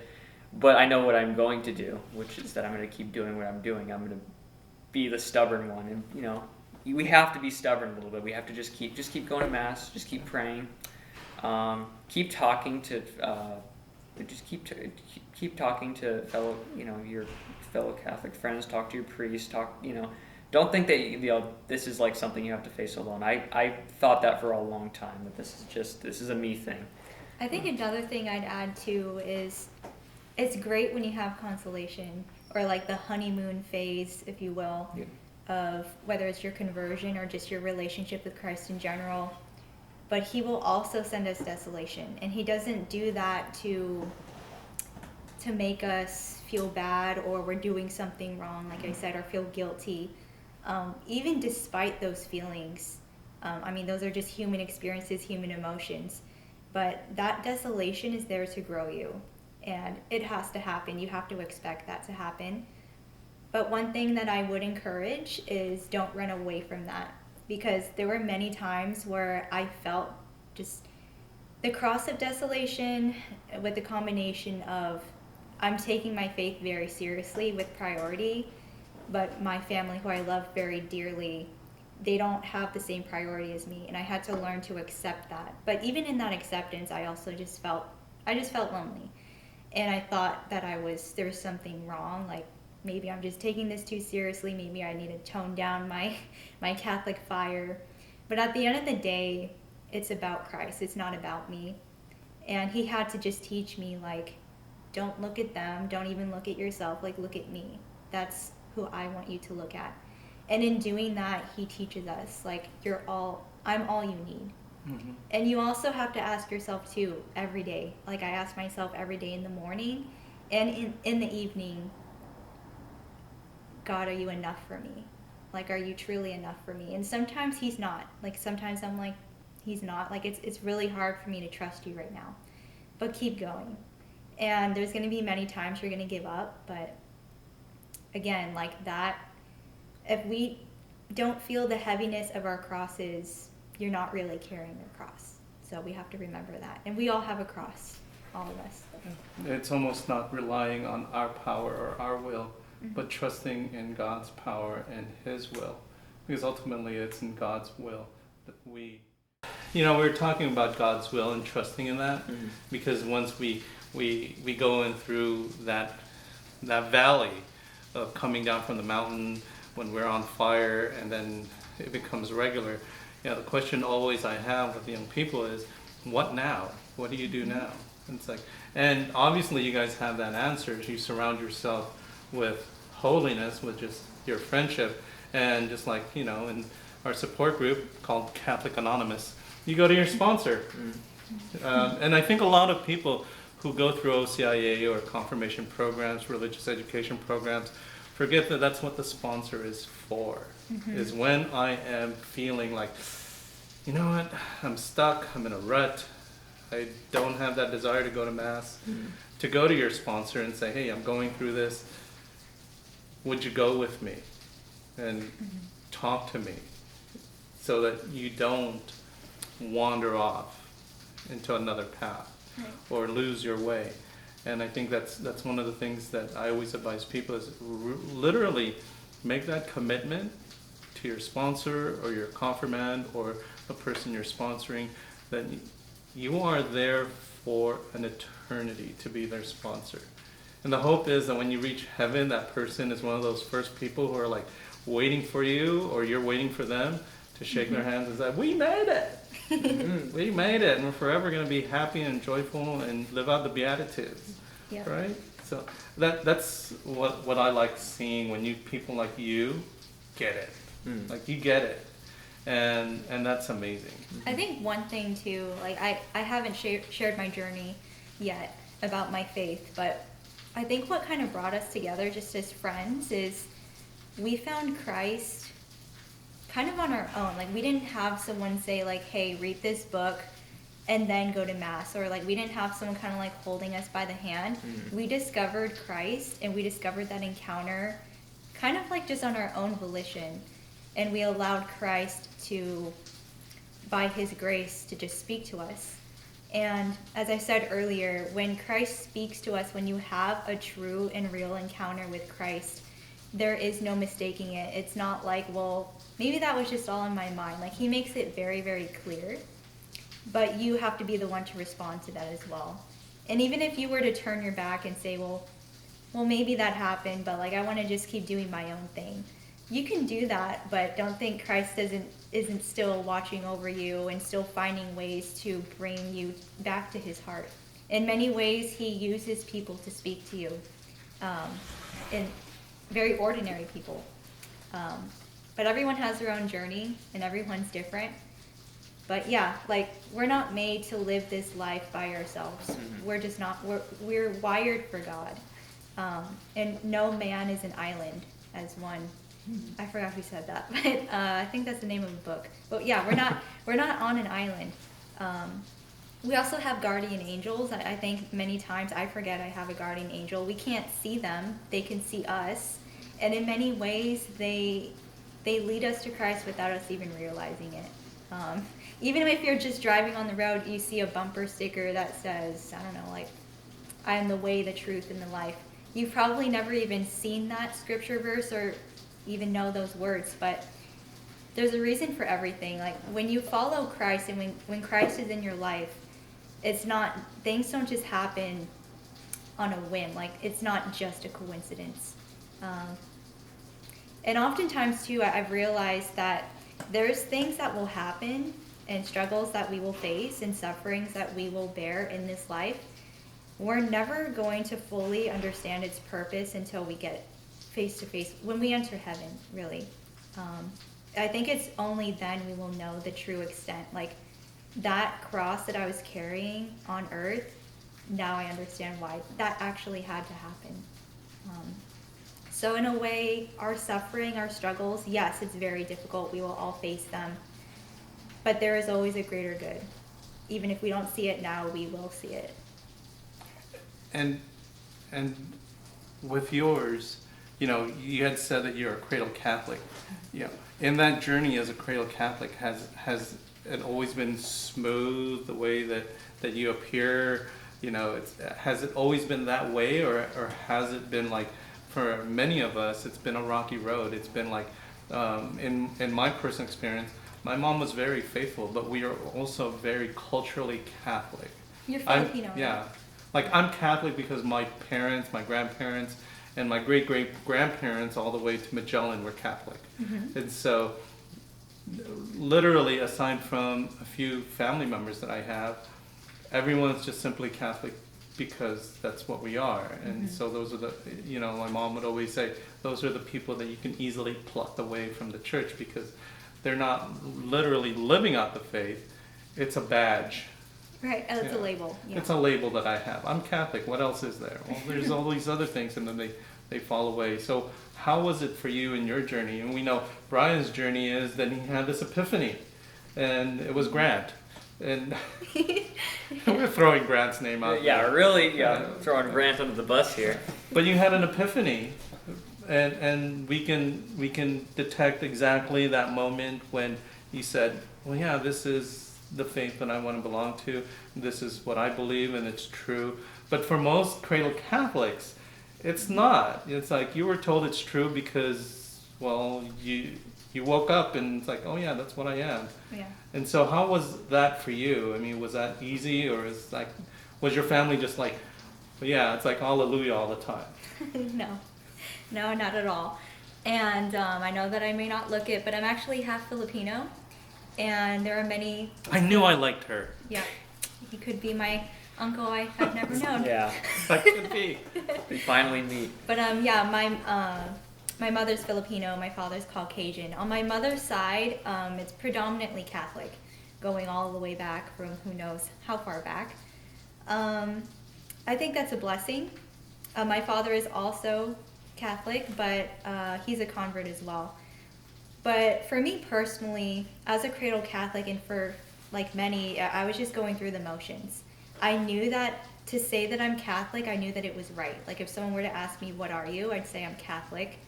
But I know what I'm going to do, which is that I'm going to keep doing what I'm doing. I'm going to be the stubborn one, and you know, we have to be stubborn a little bit. We have to just keep going to mass, just keep praying, keep talking to, keep talking to fellow, you know, your fellow Catholic friends. Talk to your priest. You know, don't think that, you know, this is like something you have to face alone. I thought that for a long time, that this is a me thing. I think another thing I'd add too is, it's great when you have consolation, or like the honeymoon phase, if you will, of whether it's your conversion or just your relationship with Christ in general. But he will also send us desolation. And he doesn't do that to make us feel bad or we're doing something wrong, like I said, or feel guilty. Even despite those feelings, I mean, those are just human experiences, human emotions. But that desolation is there to grow you. And it has to happen. You have to expect that to happen. But one thing that I would encourage is don't run away from that. Because there were many times where I felt just the cross of desolation with the combination of I'm taking my faith very seriously with priority, but my family, who I love very dearly, they don't have the same priority as me, and I had to learn to accept that. But even in that acceptance, I also just felt lonely, and I thought that there was something wrong, like maybe I'm just taking this too seriously, maybe I need to tone down my Catholic fire. But at the end of the day, it's about Christ, it's not about me. And he had to just teach me, like, don't look at them, don't even look at yourself, like, look at me. That's who I want you to look at. And in doing that, he teaches us, like, I'm all you need. Mm-hmm. And you also have to ask yourself too, every day. Like, I ask myself every day in the morning and in the evening, God, are you enough for me? Like, are you truly enough for me? And sometimes he's not. Like, sometimes I'm like, he's not. Like, it's really hard for me to trust you right now. But keep going. And there's going to be many times you're going to give up. But again, like that, if we don't feel the heaviness of our crosses, you're not really carrying your cross. So we have to remember that. And we all have a cross, all of us. It's almost not relying on our power or our will, mm-hmm. but trusting in God's power and his will. Because ultimately it's in God's will that we were talking about God's will and trusting in that, mm-hmm. because once we go in through that valley of coming down from the mountain when we're on fire, and then it becomes regular. The question always I have with young people is, what now? What do you do now? And it's like, and obviously you guys have that answer. You surround yourself with holiness, with just your friendship, and just like, in our support group called Catholic Anonymous, you go to your sponsor. And I think a lot of people who go through OCIA or confirmation programs, religious education programs, forget that that's what the sponsor is for. Mm-hmm. Is when I am feeling like, you know what, I'm stuck, I'm in a rut, I don't have that desire to go to Mass, mm-hmm. to go to your sponsor and say, hey, I'm going through this, would you go with me? And mm-hmm. talk to me so that you don't wander off into another path, right. or lose your way. And I think that's one of the things that I always advise people is literally make that commitment to your sponsor or your confirmand or a person you're sponsoring, that you are there for an eternity to be their sponsor. And the hope is that when you reach heaven, that person is one of those first people who are like waiting for you, or you're waiting for them to shake mm-hmm. their hands and say, we made it! Mm-hmm. We made it, and we're forever going to be happy and joyful and live out the Beatitudes, yep. right? So that's what I like seeing when people like you get it, like you get it, and that's amazing. I think one thing too, like I haven't shared my journey yet about my faith, but I think what kind of brought us together just as friends is we found Christ kind of on our own. Like, we didn't have someone say, like, hey, read this book and then go to Mass. Or, like, we didn't have someone kind of, like, holding us by the hand. Mm-hmm. We discovered Christ, and we discovered that encounter kind of, like, just on our own volition. And we allowed Christ to, by his grace, to just speak to us. And as I said earlier, when Christ speaks to us, when you have a true and real encounter with Christ, there is no mistaking it. It's not like, well, maybe that was just all in my mind. Like, he makes it very, very clear. But you have to be the one to respond to that as well. And even if you were to turn your back and say, well, maybe that happened, but like I want to just keep doing my own thing. You can do that, but don't think Christ isn't still watching over you and still finding ways to bring you back to his heart. In many ways, he uses people to speak to you, in very ordinary people. But everyone has their own journey, and everyone's different. But yeah, like, we're not made to live this life by ourselves. Mhm. We're just not, we're wired for God. And no man is an island, as one, I forgot who said that, but I think that's the name of the book. But yeah, we're not on an island. We also have guardian angels. I think many times I forget I have a guardian angel. We can't see them, they can see us. And in many ways, they lead us to Christ without us even realizing it. Even if you're just driving on the road, you see a bumper sticker that says, I don't know, like, I am the way, the truth, and the life. You've probably never even seen that scripture verse or even know those words, but there's a reason for everything. Like, when you follow Christ and when Christ is in your life, it's not, things don't just happen on a whim. Like, it's not just a coincidence. And oftentimes too, I've realized that there's things that will happen and struggles that we will face and sufferings that we will bear in this life. We're never going to fully understand its purpose until we get face to face, when we enter heaven, really. I think it's only then we will know the true extent. Like, that cross that I was carrying on earth, now I understand why that actually had to happen. So in a way, our suffering, our struggles, yes, it's very difficult. We will all face them. But there is always a greater good. Even if we don't see it now, we will see it. And with yours, you know, you had said that you're a cradle Catholic. You know, in that journey as a cradle Catholic, has it always been smooth the way that you appear? You know, has it always been that way, or has it been like, for many of us, it's been a rocky road? It's been like, in my personal experience, my mom was very faithful, but we are also very culturally Catholic. You're Filipino, right? Yeah. Like, I'm Catholic because my parents, my grandparents, and my great-great-grandparents all the way to Magellan were Catholic. Mm-hmm. And so, literally, aside from a few family members that I have, everyone's just simply Catholic because that's what we are. And so those are the, you know, my mom would always say, those are the people that you can easily pluck away from the church because they're not literally living out the faith. It's a badge. Right, and it's a label. Yeah. It's a label that I have. I'm Catholic. What else is there? Well, there's all these other things, and then they fall away. So how was it for you in your journey? And we know Brian's journey is that he had this epiphany, and it was Grant. And we're throwing Grant's name out. Yeah, really, throwing Grant under the bus here. But you had an epiphany, and we can detect exactly that moment when you said, well, yeah, this is the faith that I want to belong to. This is what I believe, and it's true. But for most cradle Catholics, it's not. It's like you were told it's true because, well, you woke up and it's like, oh yeah, that's what I am. Yeah. And so how was that for you? I mean, was that easy, or was your family just like, well, yeah, it's like hallelujah all the time? No, not at all. And I know that I may not look it, but I'm actually half Filipino. And there are many... I knew I liked her. Yeah. He could be my uncle I have never known. Yeah. That could be. We finally meet. But yeah, my mother's Filipino, my father's Caucasian. On my mother's side, it's predominantly Catholic, going all the way back from who knows how far back. I think that's a blessing. My father is also Catholic, but he's a convert as well. But for me personally, as a cradle Catholic, and for like many, I was just going through the motions. I knew that to say that I'm Catholic, I knew that it was right. Like, if someone were to ask me, what are you? I'd say I'm Catholic.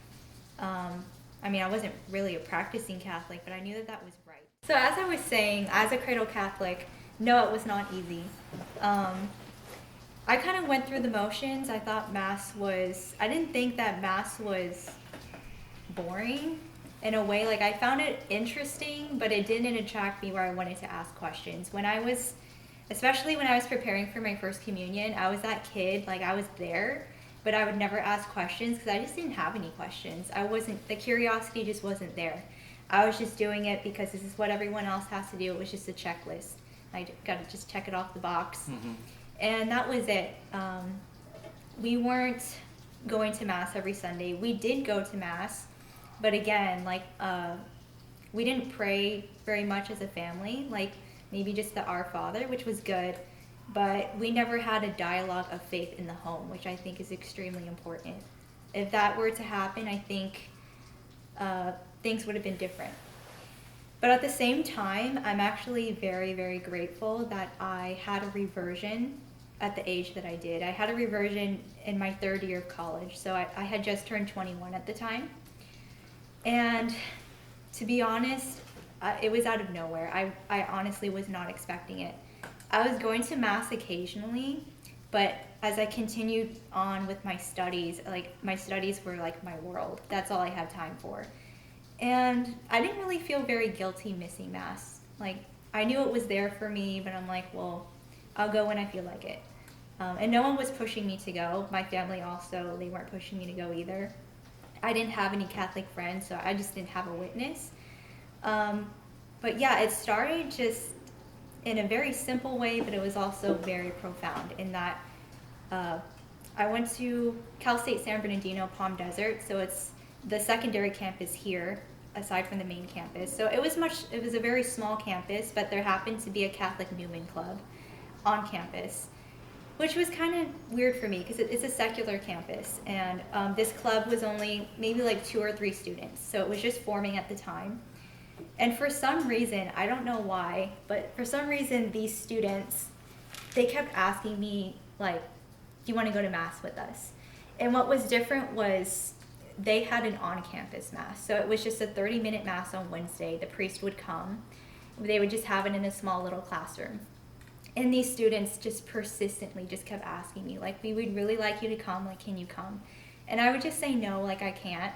I mean, I wasn't really a practicing Catholic, but I knew that that was right. So as I was saying, as a cradle Catholic, no, it was not easy. I kind of went through the motions. I thought I didn't think that Mass was boring. In a way, like, I found it interesting, but it didn't attract me where I wanted to ask questions. Especially when I was preparing for my first communion, I was that kid, like, I was there, but I would never ask questions because I just didn't have any questions. The curiosity just wasn't there. I was just doing it because this is what everyone else has to do. It was just a checklist. I got to just check it off the box. Mm-hmm. And that was it. We weren't going to Mass every Sunday. We did go to Mass. But again, like, we didn't pray very much as a family, like maybe just the Our Father, which was good, but we never had a dialogue of faith in the home, which I think is extremely important. If that were to happen, I think things would have been different. But at the same time, I'm actually very, very grateful that I had a reversion at the age that I did. I had a reversion in my third year of college, so I had just turned 21 at the time. And to be honest, it was out of nowhere. I honestly was not expecting it. I was going to Mass occasionally, but as I continued on with my studies, like my studies were like my world. That's all I had time for. And I didn't really feel very guilty missing Mass. Like, I knew it was there for me, but I'm like, well, I'll go when I feel like it. And no one was pushing me to go. My family also, they weren't pushing me to go either. I didn't have any Catholic friends, so I just didn't have a witness. But yeah, it started just in a very simple way, but it was also very profound in that I went to Cal State San Bernardino, Palm Desert, so it's the secondary campus here, aside from the main campus. So it was a very small campus, but there happened to be a Catholic Newman Club on campus, which was kind of weird for me because it's a secular campus, and this club was only maybe like 2 or 3 students, so it was just forming at the time. And for some reason, I don't know why, but for some reason these students, they kept asking me, like, do you want to go to Mass with us? And what was different was they had an on-campus Mass, so it was just a 30-minute Mass on Wednesday. The priest would come. They would just have it in a small little classroom. And these students just persistently just kept asking me, like, we would really like you to come, like, can you come? And I would just say no, like, I can't.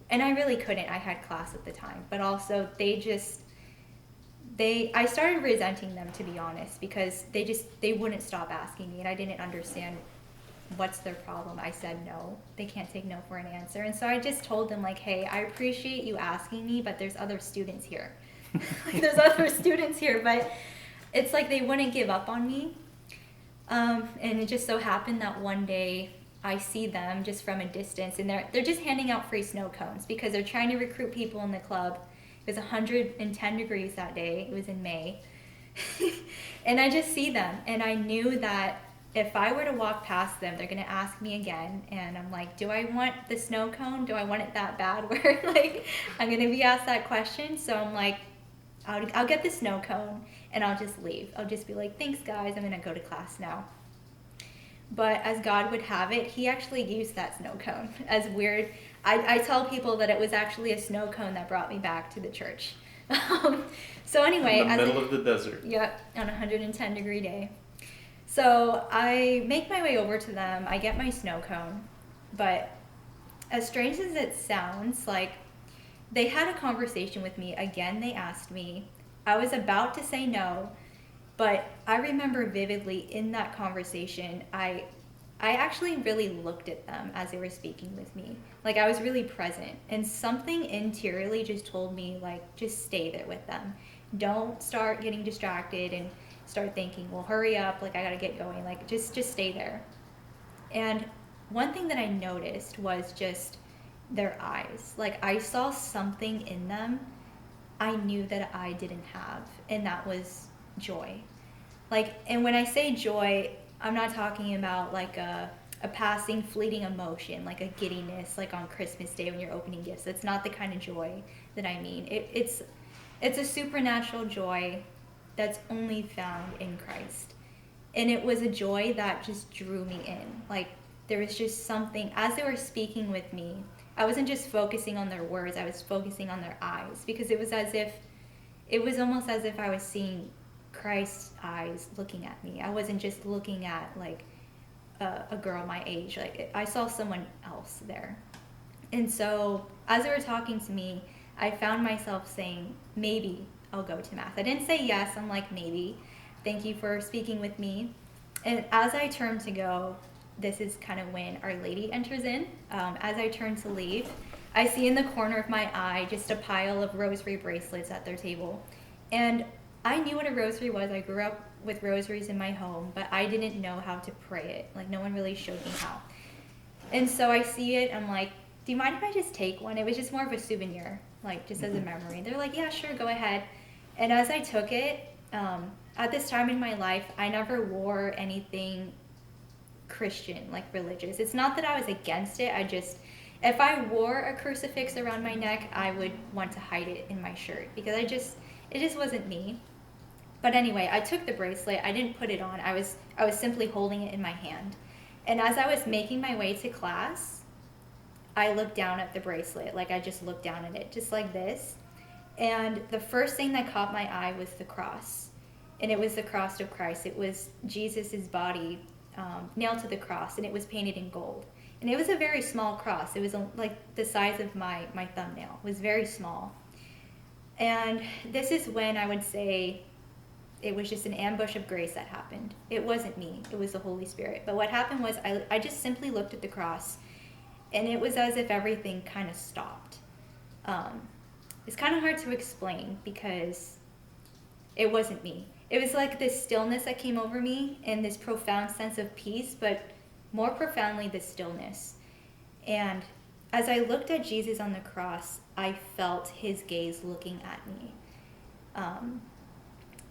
And I really couldn't. I had class at the time. But also, I started resenting them, to be honest, because they wouldn't stop asking me, and I didn't understand what's their problem. I said no. They can't take no for an answer. And so I just told them, like, hey, I appreciate you asking me, but there's other students here. Like, there's other students here, but it's like they wouldn't give up on me. And it just so happened that one day I see them just from a distance, and they're just handing out free snow cones because they're trying to recruit people in the club. It was 110 degrees that day. It was in May. And I just see them, and I knew that if I were to walk past them, they're going to ask me again. And I'm like, do I want the snow cone? Do I want it that bad where, like, I'm going to be asked that question? So I'm like, I'll get the snow cone, and I'll just leave. I'll just be like, thanks, guys. I'm going to go to class now. But as God would have it, he actually used that snow cone. As weird, I tell people that it was actually a snow cone that brought me back to the church. So anyway. In the middle of the desert. Yep, on a 110-degree day. So I make my way over to them. I get my snow cone. But as strange as it sounds, like, they had a conversation with me. Again, they asked me. I was about to say no, but I remember vividly in that conversation, I actually really looked at them as they were speaking with me. Like, I was really present. And something interiorly just told me, like, just stay there with them. Don't start getting distracted and start thinking, well, hurry up, like, I gotta get going. Like, just stay there. And one thing that I noticed was just their eyes. Like, I saw something in them I knew that I didn't have, and that was joy. Like, and when I say joy, I'm not talking about like a passing fleeting emotion, like a giddiness, like on Christmas Day when you're opening gifts. That's not the kind of joy that I mean. It's a supernatural joy that's only found in Christ. And it was a joy that just drew me in. Like, there was just something, as they were speaking with me, I wasn't just focusing on their words, I was focusing on their eyes, because it was almost as if I was seeing Christ's eyes looking at me. I wasn't just looking at like a girl my age. Like, I saw someone else there. And so as they were talking to me, I found myself saying, maybe I'll go to Mass. I didn't say yes, I'm like, maybe. Thank you for speaking with me. And as I turned to go, this is kind of when Our Lady enters in. As I turn to leave, I see in the corner of my eye just a pile of rosary bracelets at their table. And I knew what a rosary was. I grew up with rosaries in my home, but I didn't know how to pray it. Like, no one really showed me how. And so I see it, I'm like, do you mind if I just take one? It was just more of a souvenir, like just as a memory. They're like, yeah, sure, go ahead. And as I took it, at this time in my life, I never wore anything Christian, like religious. It's not that I was against it. If I wore a crucifix around my neck, I would want to hide it in my shirt because it just wasn't me. But anyway, I took the bracelet. I didn't put it on. I was simply holding it in my hand. And as I was making my way to class, I looked down at the bracelet. Like I just looked down at it, just like this. And the first thing that caught my eye was the cross. And it was the cross of Christ. It was Jesus's body nailed to the cross, and it was painted in gold. And it was a very small cross. It was like the size of my thumbnail. It was very small. And this is when I would say it was just an ambush of grace that happened. It wasn't me. It was the Holy Spirit. But what happened was I just simply looked at the cross, and it was as if everything kind of stopped. It's kind of hard to explain because it wasn't me. It was like this stillness that came over me and this profound sense of peace, but more profoundly, the stillness. And as I looked at Jesus on the cross, I felt his gaze looking at me.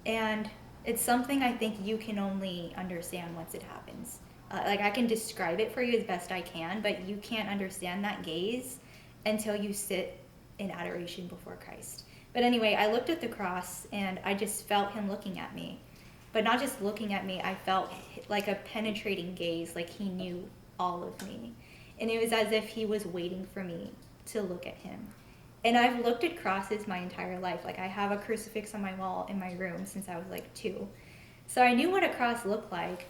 And it's something I think you can only understand once it happens. Like I can describe it for you as best I can, but you can't understand that gaze until you sit in adoration before Christ. But anyway, I looked at the cross and I just felt him looking at me. But not just looking at me, I felt like a penetrating gaze, like he knew all of me. And it was as if he was waiting for me to look at him. And I've looked at crosses my entire life. Like I have a crucifix on my wall in my room since I was like 2. So I knew what a cross looked like,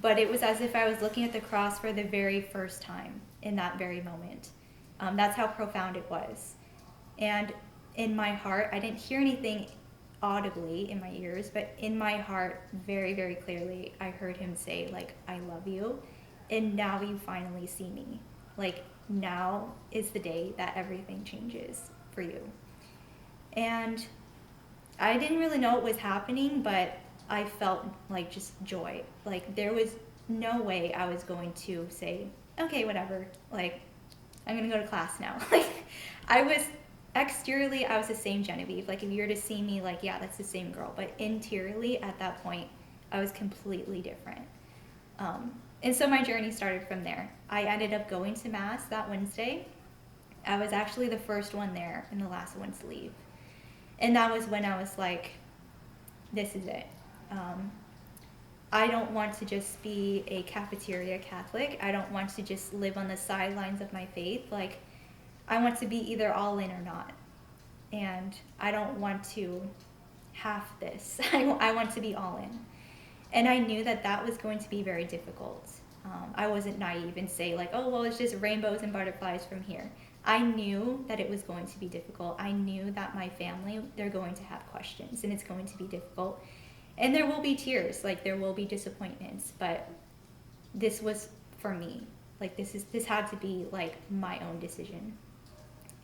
but it was as if I was looking at the cross for the very first time in that very moment. That's how profound it was. And in my heart, I didn't hear anything audibly in my ears, but in my heart, very, very clearly, I heard him say, like, I love you, and now you finally see me. Like, now is the day that everything changes for you. And I didn't really know what was happening, but I felt like just joy. Like, there was no way I was going to say, okay, whatever, like, I'm gonna go to class now. Like, exteriorly, I was the same Genevieve. Like, if you were to see me, like, yeah, that's the same girl. But interiorly, at that point, I was completely different. And so my journey started from there. I ended up going to Mass that Wednesday. I was actually the first one there and the last one to leave. And that was when I was like, this is it. I don't want to just be a cafeteria Catholic. I don't want to just live on the sidelines of my faith. Like, I want to be either all in or not. And I don't want to half this. I want to be all in. And I knew that that was going to be very difficult. I wasn't naive and say like, oh, well, it's just rainbows and butterflies from here. I knew that it was going to be difficult. I knew that my family, they're going to have questions and it's going to be difficult. And there will be tears, like there will be disappointments, but this was for me. Like this had to be like my own decision.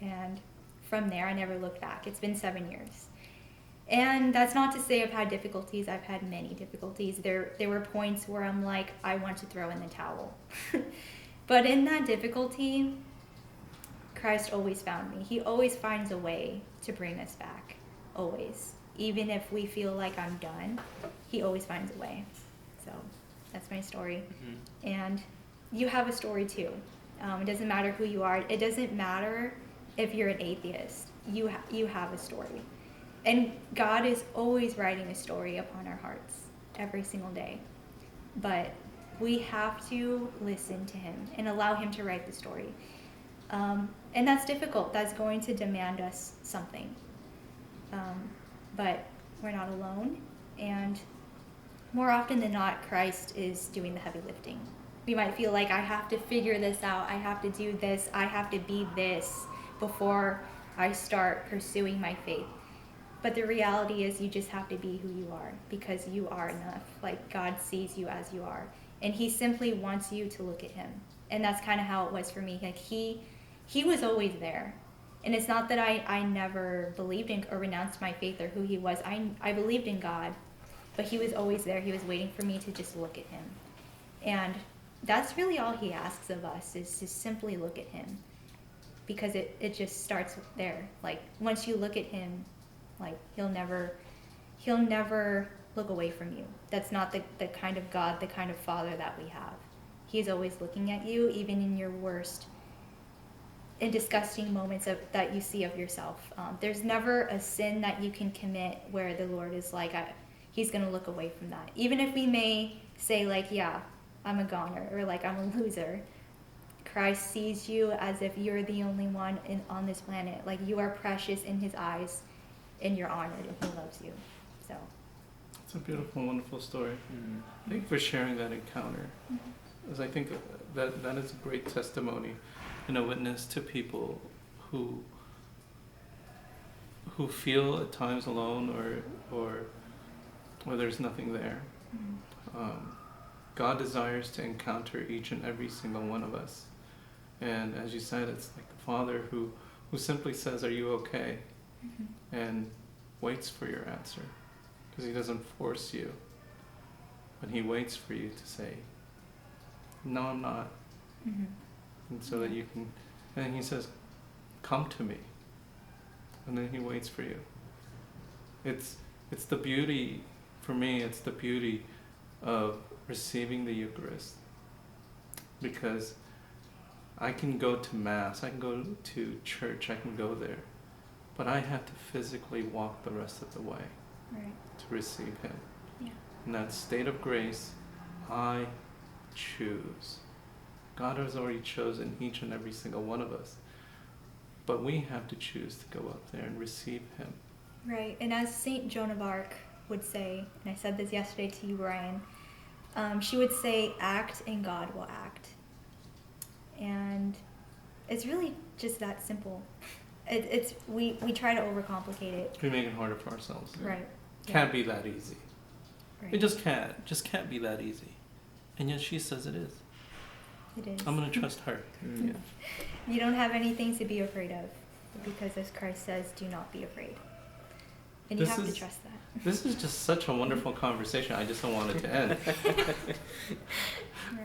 And from there, I never looked back. It's been 7 years. And that's not to say I've had difficulties. I've had many difficulties. There were points where I'm like, I want to throw in the towel. But in that difficulty, Christ always found me. He always finds a way to bring us back. Always. Even if we feel like I'm done, he always finds a way. So that's my story. Mm-hmm. And you have a story too. It doesn't matter who you are. It doesn't matter if you're an atheist. You have a story. And God is always writing a story upon our hearts every single day. But we have to listen to him and allow him to write the story. And that's difficult. That's going to demand us something. But we're not alone. And more often than not, Christ is doing the heavy lifting. We might feel like I have to figure this out. I have to do this. I have to be this before I start pursuing my faith. But the reality is you just have to be who you are because you are enough. Like God sees you as you are. And he simply wants you to look at him. And that's kind of how it was for me. Like he was always there. And it's not that I never believed in or renounced my faith or who he was. I believed in God, but he was always there. He was waiting for me to just look at him. And that's really all he asks of us is to simply look at him. because it just starts there. Like once you look at him, like he'll never look away from you. That's not the kind of God, the kind of Father that we have. He's always looking at you, even in your worst and disgusting moments that you see of yourself. There's never a sin that you can commit where the Lord is like, he's going to look away from that. Even if we may say like, yeah, I'm a goner, or like I'm a loser, Christ sees you as if you're the only one on this planet. Like you are precious in his eyes, and you're honored, and he loves you. So It's a beautiful, wonderful story. Thank you for sharing that encounter. Because I think that is a great testimony and a witness to people who feel at times alone or there's nothing there. God desires to encounter each and every single one of us. And as you said, it's like the Father who simply says, "Are you okay?" And waits for your answer. Because he doesn't force you. But he waits for you to say, "No, I'm not." And so that you can, and he says, "Come to me." And then he waits for you. It's the beauty, for me, it's the beauty of receiving the Eucharist. Because I can go to Mass, I can go to church, I can go there. But I have to physically walk the rest of the way to receive him. Yeah. In that state of grace, I choose. God has already chosen each and every single one of us. But we have to choose to go up there and receive him. Right, and as Saint Joan of Arc would say, and I said this yesterday to you, Brian, she would say, "Act and God will act." And it's really just that simple. We try to overcomplicate it. We make it harder for ourselves. Right. Can't be that easy. Right. It just can't be that easy. And yet she says it is. It is. I'm going to trust her. Yeah. You don't have anything to be afraid of, because as Christ says, do not be afraid. And you This have to is- trust that. This is just such a wonderful conversation. I just don't want it to end.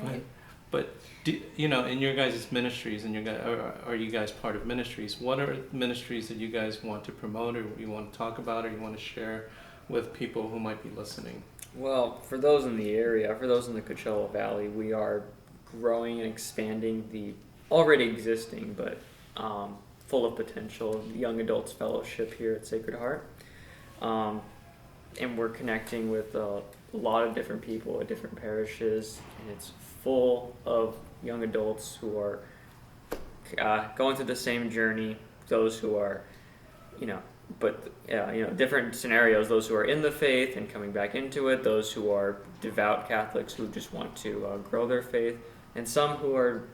Right. But in your guys' ministries, and are you guys part of ministries? What are ministries that you guys want to promote, or you want to talk about, or you want to share with people who might be listening? Well, for those in the area, for those in the Coachella Valley, we are growing and expanding the already existing but full of potential Young Adults Fellowship here at Sacred Heart. And we're connecting with a lot of different people at different parishes, and it's full of young adults who are going through the same journey, those who are, different scenarios, those who are in the faith and coming back into it, those who are devout Catholics who just want to grow their faith, and some who are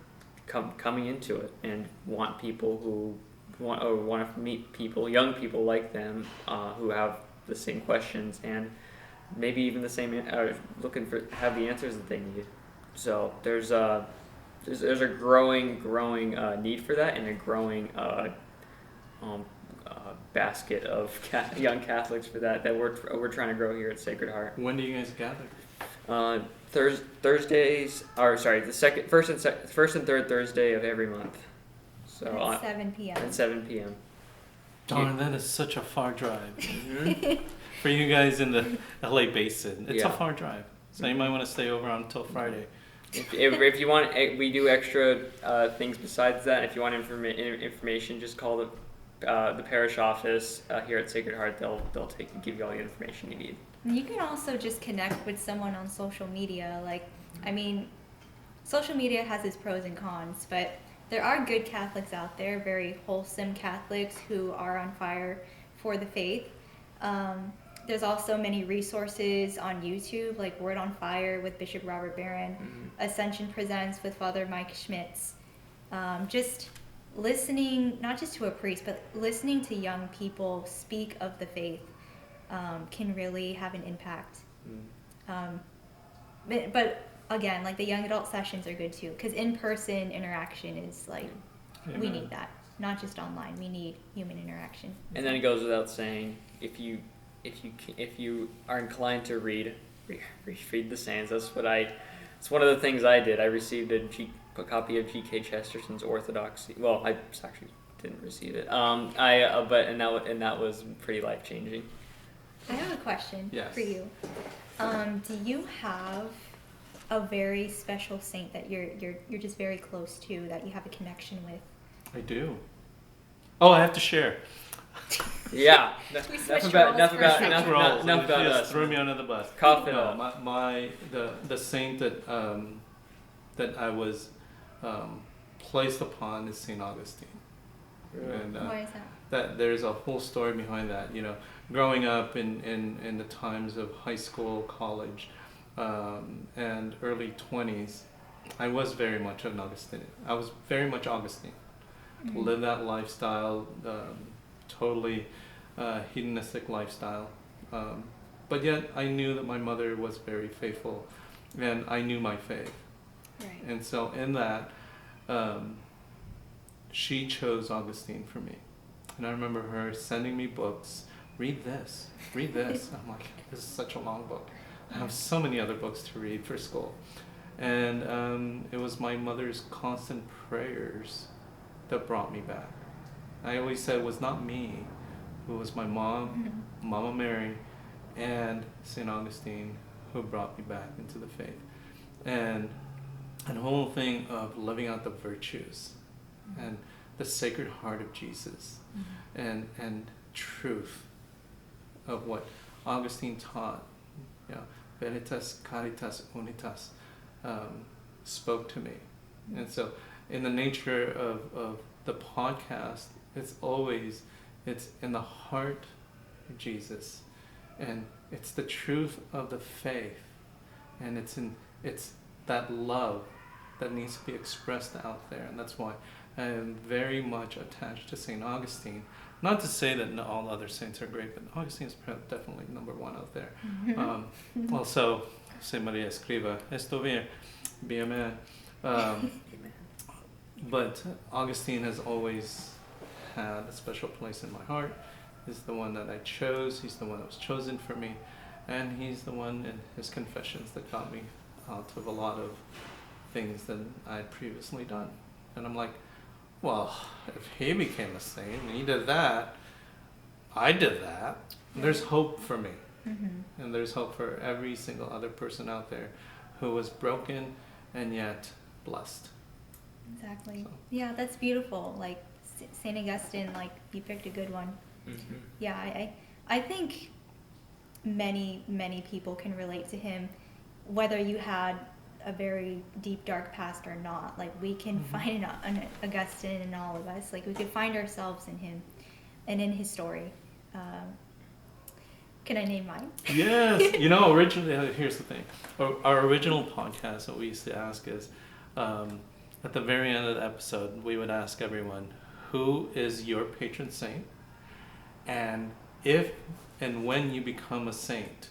coming into it and want people who want to meet people, young people like them, who have the same questions and maybe even the same, looking for have the answers that they need. So there's a growing need for that, and a growing basket of young Catholics for that we're trying to grow here at Sacred Heart. When do you guys gather? Thursdays, the first and third Thursday of every month. So At 7 p.m. At 7 p.m. Darn, that is such a far drive. For you guys in the LA basin, it's a far drive. So you might want to stay over until Friday. If you want, we do extra things besides that. If you want information, just call the parish office here at Sacred Heart. They'll give you all the information you need. You can also just connect with someone on social media. Social media has its pros and cons, but there are good Catholics out there, very wholesome Catholics who are on fire for the faith. There's also many resources on YouTube, like Word on Fire with Bishop Robert Barron, Ascension Presents with Father Mike Schmitz. Just listening, not just to a priest, but listening to young people speak of the faith can really have an impact. But again, the young adult sessions are good too, because in-person interaction is we need that, not just online. We need human interaction. And then it goes without saying, if you are inclined to read the saints. That's It's one of the things I did. I received a copy of G.K. Chesterton's Orthodoxy. Well, I actually didn't receive it. And that was pretty life changing. I have a question Yes. for you. Do you have a very special saint that you're just very close to, that you have a connection with? I do. Oh, I have to share. Yeah. We Enough switched about roles enough for a about second. enough, Roles. enough You about just us. threw me under the bus. Cough it No, up. the saint that I was placed upon is Saint Augustine. And Why is that? that there's a whole story behind that. You know, growing up in the times of high school, college, and early 20s, I was very much an Augustinian. I was very much Augustine. Live that lifestyle, totally hedonistic lifestyle. But yet I knew that my mother was very faithful, and I knew my faith. Right. And so in that, she chose Augustine for me. And I remember her sending me books. Read this. I'm like, this is such a long book. I have so many other books to read for school. And it was my mother's constant prayers that brought me back. I always said it was not me. It was my mom, Mama Mary, and St. Augustine who brought me back into the faith. And the whole thing of living out the virtues and the Sacred Heart of Jesus and truth of what Augustine taught, you know, Veritas, Caritas, Unitas, spoke to me. And so in the nature of the podcast, it's in the heart of Jesus, and it's the truth of the faith, and it's that love that needs to be expressed out there. And that's why I am very much attached to St. Augustine. Not to say that all other saints are great, but Augustine is definitely number one out there. Also, St. Maria Escriva, estuve bien. But Augustine has always had a special place in my heart. He's the one that I chose. He's the one that was chosen for me. And he's the one in his confessions that got me out of a lot of things that I had previously done. And I'm like, well, if he became a saint and he did that, I did that. There's hope for me. And there's hope for every single other person out there who was broken and yet blessed. Exactly. So. Yeah, that's beautiful. Like Saint Augustine, like you picked a good one. Yeah, I think many people can relate to him, whether you had a very deep dark past or not. Like we can find an Augustine in all of us. Like we could find ourselves in him and in his story. Can I name mine? Yes. You know, originally, here's the thing. Our original podcast, what we used to ask is, at the very end of the episode, we would ask everyone, who is your patron saint? And if and when you become a saint,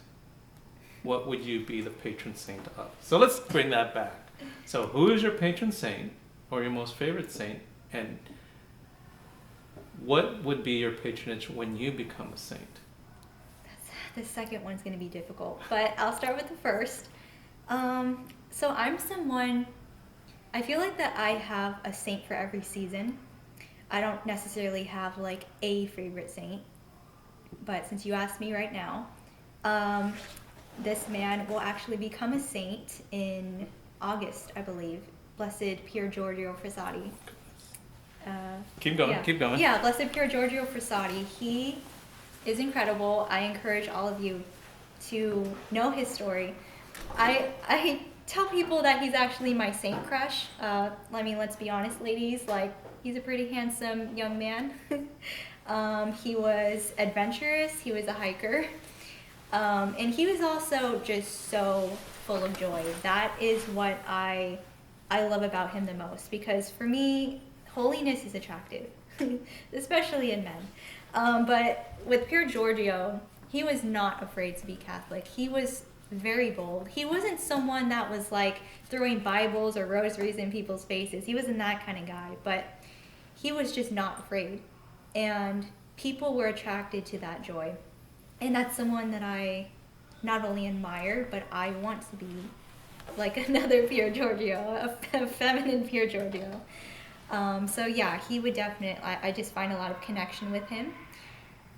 what would you be the patron saint of? So let's bring that back. So who is your patron saint or your most favorite saint? And what would be your patronage when you become a saint? The second one's going to be difficult, but I'll start with the first. So I'm someone, I feel like that I have a saint for every season. I don't necessarily have like a favorite saint, but since you asked me right now, this man will actually become a saint in August, I believe. Blessed Pier Giorgio Frassati. Keep going, yeah. keep going. Yeah, Blessed Pier Giorgio Frassati. He is incredible. I encourage all of you to know his story. I tell people that he's actually my saint crush. I mean, let's be honest, ladies. Like, he's a pretty handsome young man. He was adventurous. He was a hiker. And he was also just so full of joy. That is what I love about him the most, because for me, holiness is attractive, especially in men. But with Pier Giorgio, he was not afraid to be Catholic. He was very bold. He wasn't someone that was like throwing Bibles or rosaries in people's faces. He wasn't that kind of guy, but he was just not afraid. And people were attracted to that joy. And that's someone that I not only admire, but I want to be like another Pier Giorgio, a feminine Pier Giorgio. So yeah, he would definitely, I just find a lot of connection with him.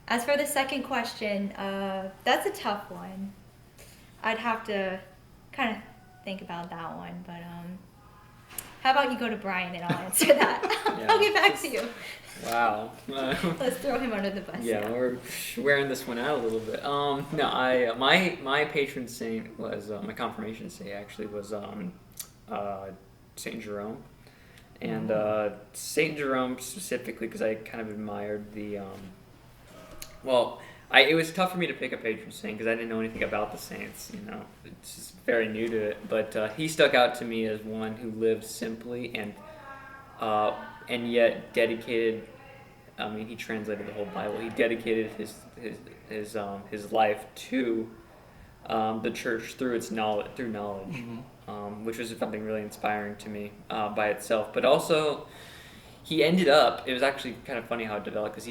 As for the second question, that's a tough one. I'd have to kind of think about that one, but how about you go to Brian and I'll answer that. Yeah. I'll get back to you. Wow. Let's throw him under the bus. Yeah, we're wearing this one out a little bit. No, my patron saint was my confirmation saint actually was Saint Jerome, and Saint Jerome specifically because I kind of admired the it was tough for me to pick a patron saint because I didn't know anything about the saints. You know, it's just very new to it. But he stuck out to me as one who lived simply and yet dedicated. I mean, he translated the whole Bible. He dedicated his life to the church through knowledge, Mm-hmm. which was something really inspiring to me by itself. But also, he ended up. It was actually kind of funny how it developed because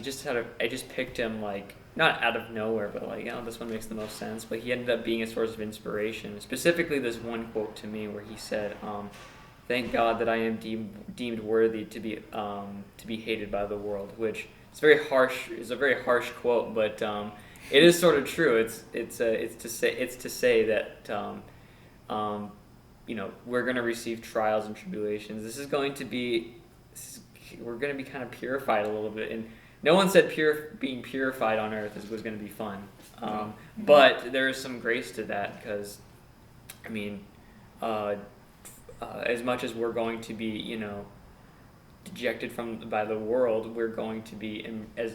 I just picked him like not out of nowhere, but like this one makes the most sense. But he ended up being a source of inspiration. Specifically, this one quote to me where he said. Thank God that I am deemed worthy to be hated by the world, which is very harsh. Is a very harsh quote, but it is sort of true. It's to say that we're going to receive trials and tribulations. We're going to be kind of purified a little bit, and no one said being purified on earth was going to be fun. But there is some grace to that because, I mean. As much as we're going to be, dejected by the world, we're going to be as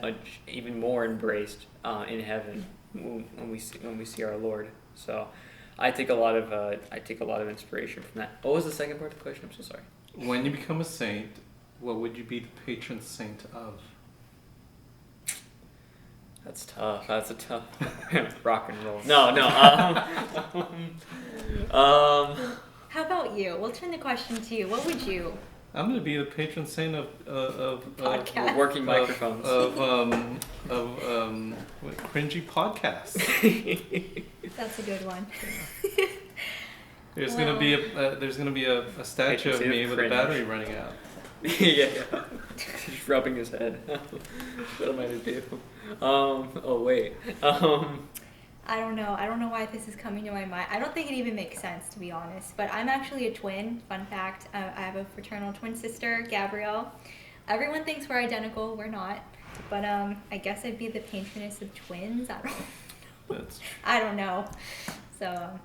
much, even more embraced in heaven when we see our Lord. So, I take a lot of inspiration from that. What was the second part of the question? I'm so sorry. When you become a saint, what would you be the patron saint of? That's tough. That's a tough rock and roll. No. How about you? We'll turn the question to you. What would you? I'm going to be the patron saint of Podcast. Working microphones. Of cringy podcasts. That's a good one. There's going to be a statue of me with a battery running out. yeah. Just rubbing his head. What am I to do? Oh wait. I don't know. I don't know why this is coming to my mind. I don't think it even makes sense, to be honest. But I'm actually a twin. Fun fact. I have a fraternal twin sister, Gabrielle. Everyone thinks we're identical. We're not. But I guess I'd be the patroness of twins. I don't know. So.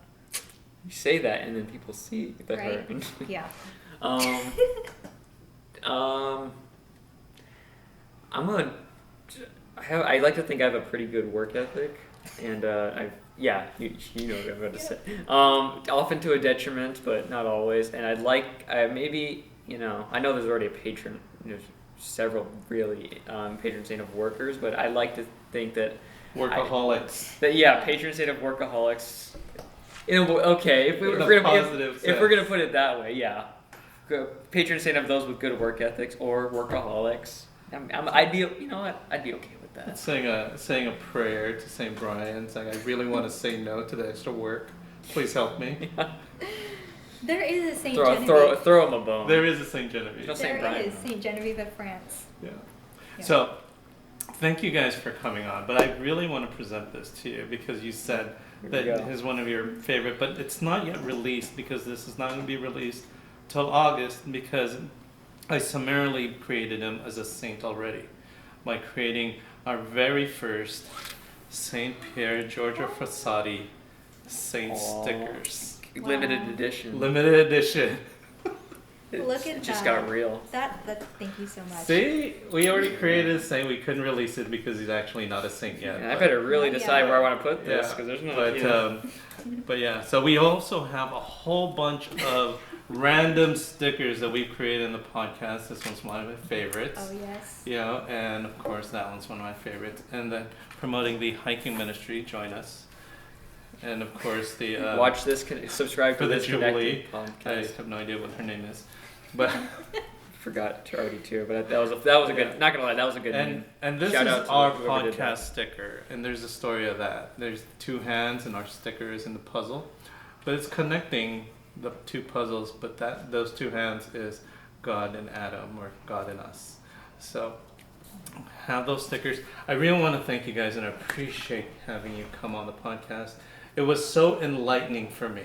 You say that, and then people see the right? her. Yeah. I like to think I have a pretty good work ethic, and you know what I'm about to say. Often to a detriment, but not always. And I know there's already a patron, there's several really patron saint of workers, but I like to think that Workaholics. Patron saint of workaholics. Okay, if we're gonna put it that way, yeah. Patron saint of those with good work ethics or workaholics. I'd be okay with that. Saying a prayer to Saint Brian, saying, I really want to say no to the extra work. Please help me. Yeah. There is a Saint Genevieve. Throw him a bone. There is a Saint Genevieve. No Saint There Brian. is Saint Genevieve of France. Yeah. Yeah. So, thank you guys for coming on. But I really want to present this to you because you said that is one of your favorite, but it's not yet released because this is not going to be released till August because I summarily created him as a saint already by creating our very first Saint Pier Giorgio Frassati saint stickers. Wow. Limited edition. Limited edition. Look at It just that. got real. That. Thank you so much. See, we already created a saint. We couldn't release it because he's actually not a saint yet. I better really Yeah. decide where I want to put this Yeah, because there's no. but yeah. So we also have a whole bunch of random stickers that we've created in the podcast. This one's one of my favorites. Oh yes. Yeah, and of course that one's one of my favorites. And then promoting the hiking ministry, join us. And of course the Watch this. Subscribe for to the this Jubilee. Connected I podcast. have no idea what her name is, but Forgot already too, but that was a good. Not gonna lie, that was a good name. and this Shout is out to our whoever did that. podcast sticker, and there's a story of that. There's two hands, and our sticker is in the puzzle. but it's connecting the two puzzles. But those two hands is God and Adam, or God and us. So have those stickers. I really want to thank you guys, and I appreciate having you come on the podcast. It was so enlightening for me.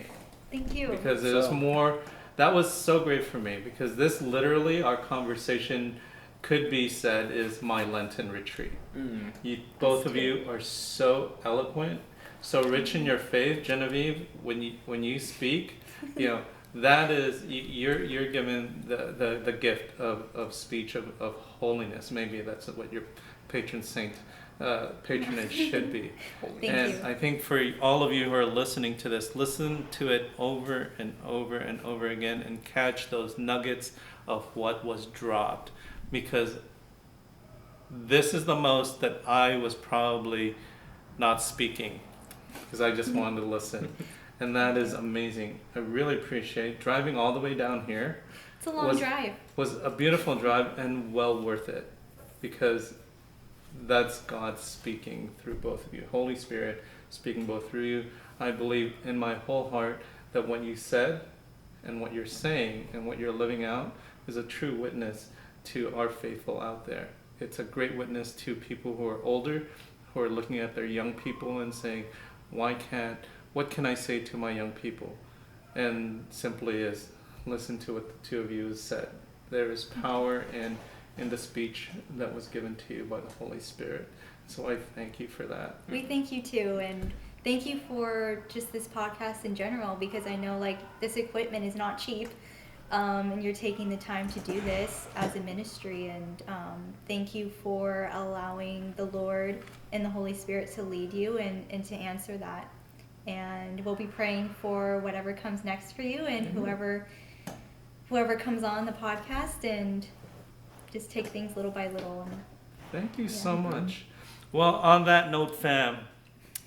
Thank you. Because it was more, that was so great for me, because this literally, our conversation could be said is my Lenten retreat. Both of you are so eloquent, so rich in your faith. Genevieve, when you speak, that is, you're given the gift of speech, of holiness. Maybe that's what your patron saint patronage should be. Thank you. I think for all of you who are listening to this, listen to it over and over and over again and catch those nuggets of what was dropped, because this is the most that I was probably not speaking, because I just wanted to listen. And that is amazing. I really appreciate driving all the way down here. It's a long drive. Was a beautiful drive and well worth it, because that's God speaking through both of you. Holy Spirit speaking both through you. I believe in my whole heart that what you said and what you're saying and what you're living out is a true witness to our faithful out there. It's a great witness to people who are older, who are looking at their young people and saying, what can I say to my young people? And simply is, listen to what the two of you have said. There is power in the speech that was given to you by the Holy Spirit. So I thank you for that. We thank you too, and thank you for just this podcast in general, because I know this equipment is not cheap, and you're taking the time to do this as a ministry, and thank you for allowing the Lord and the Holy Spirit to lead you and to answer that. And we'll be praying for whatever comes next for you, and whoever comes on the podcast, and just take things little by little. Thank you so much. Well, on that note, fam,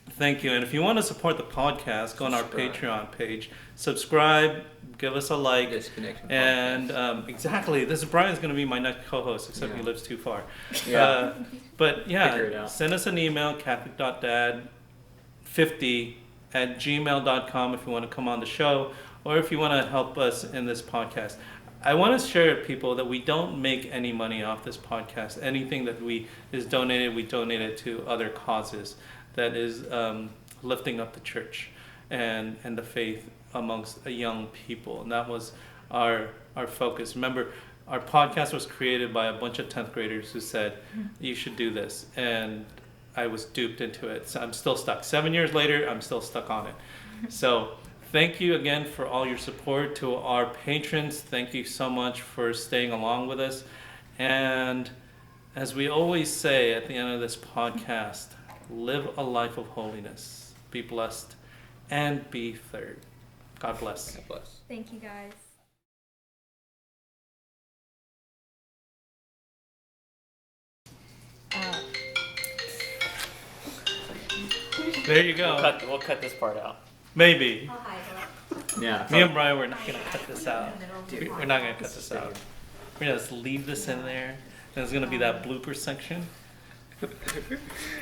thank you. And if you want to support the podcast, go on our Patreon page, subscribe, give us a like. And exactly, this is Brian's going to be my next co-host, except he lives too far. But send us an email, catholic.dad50@gmail.com if you want to come on the show, or if you want to help us in this podcast. I want to share with people that we don't make any money off this podcast. Anything that is donated, we donate it to other causes that is lifting up the church and the faith amongst young people. And that was our focus. Remember, our podcast was created by a bunch of 10th graders who said, you should do this. And I was duped into it. So I'm still stuck. 7 years later, I'm still stuck on it. So thank you again for all your support. To our patrons, thank you so much for staying along with us. And as we always say at the end of this podcast, live a life of holiness. Be blessed and be third. God bless. God bless. Thank you, guys. There you go. We'll cut this part out. Maybe. I'll hide it. Yeah. Me and Brian, we're not going to cut this out. We're not going to cut this out. We're going to just leave this in there. And there's going to be that blooper section.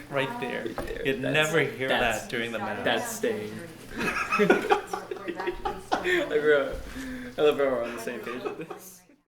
Right there. You'd never hear that during the mass. That's staying. I love how we're on the same page with this.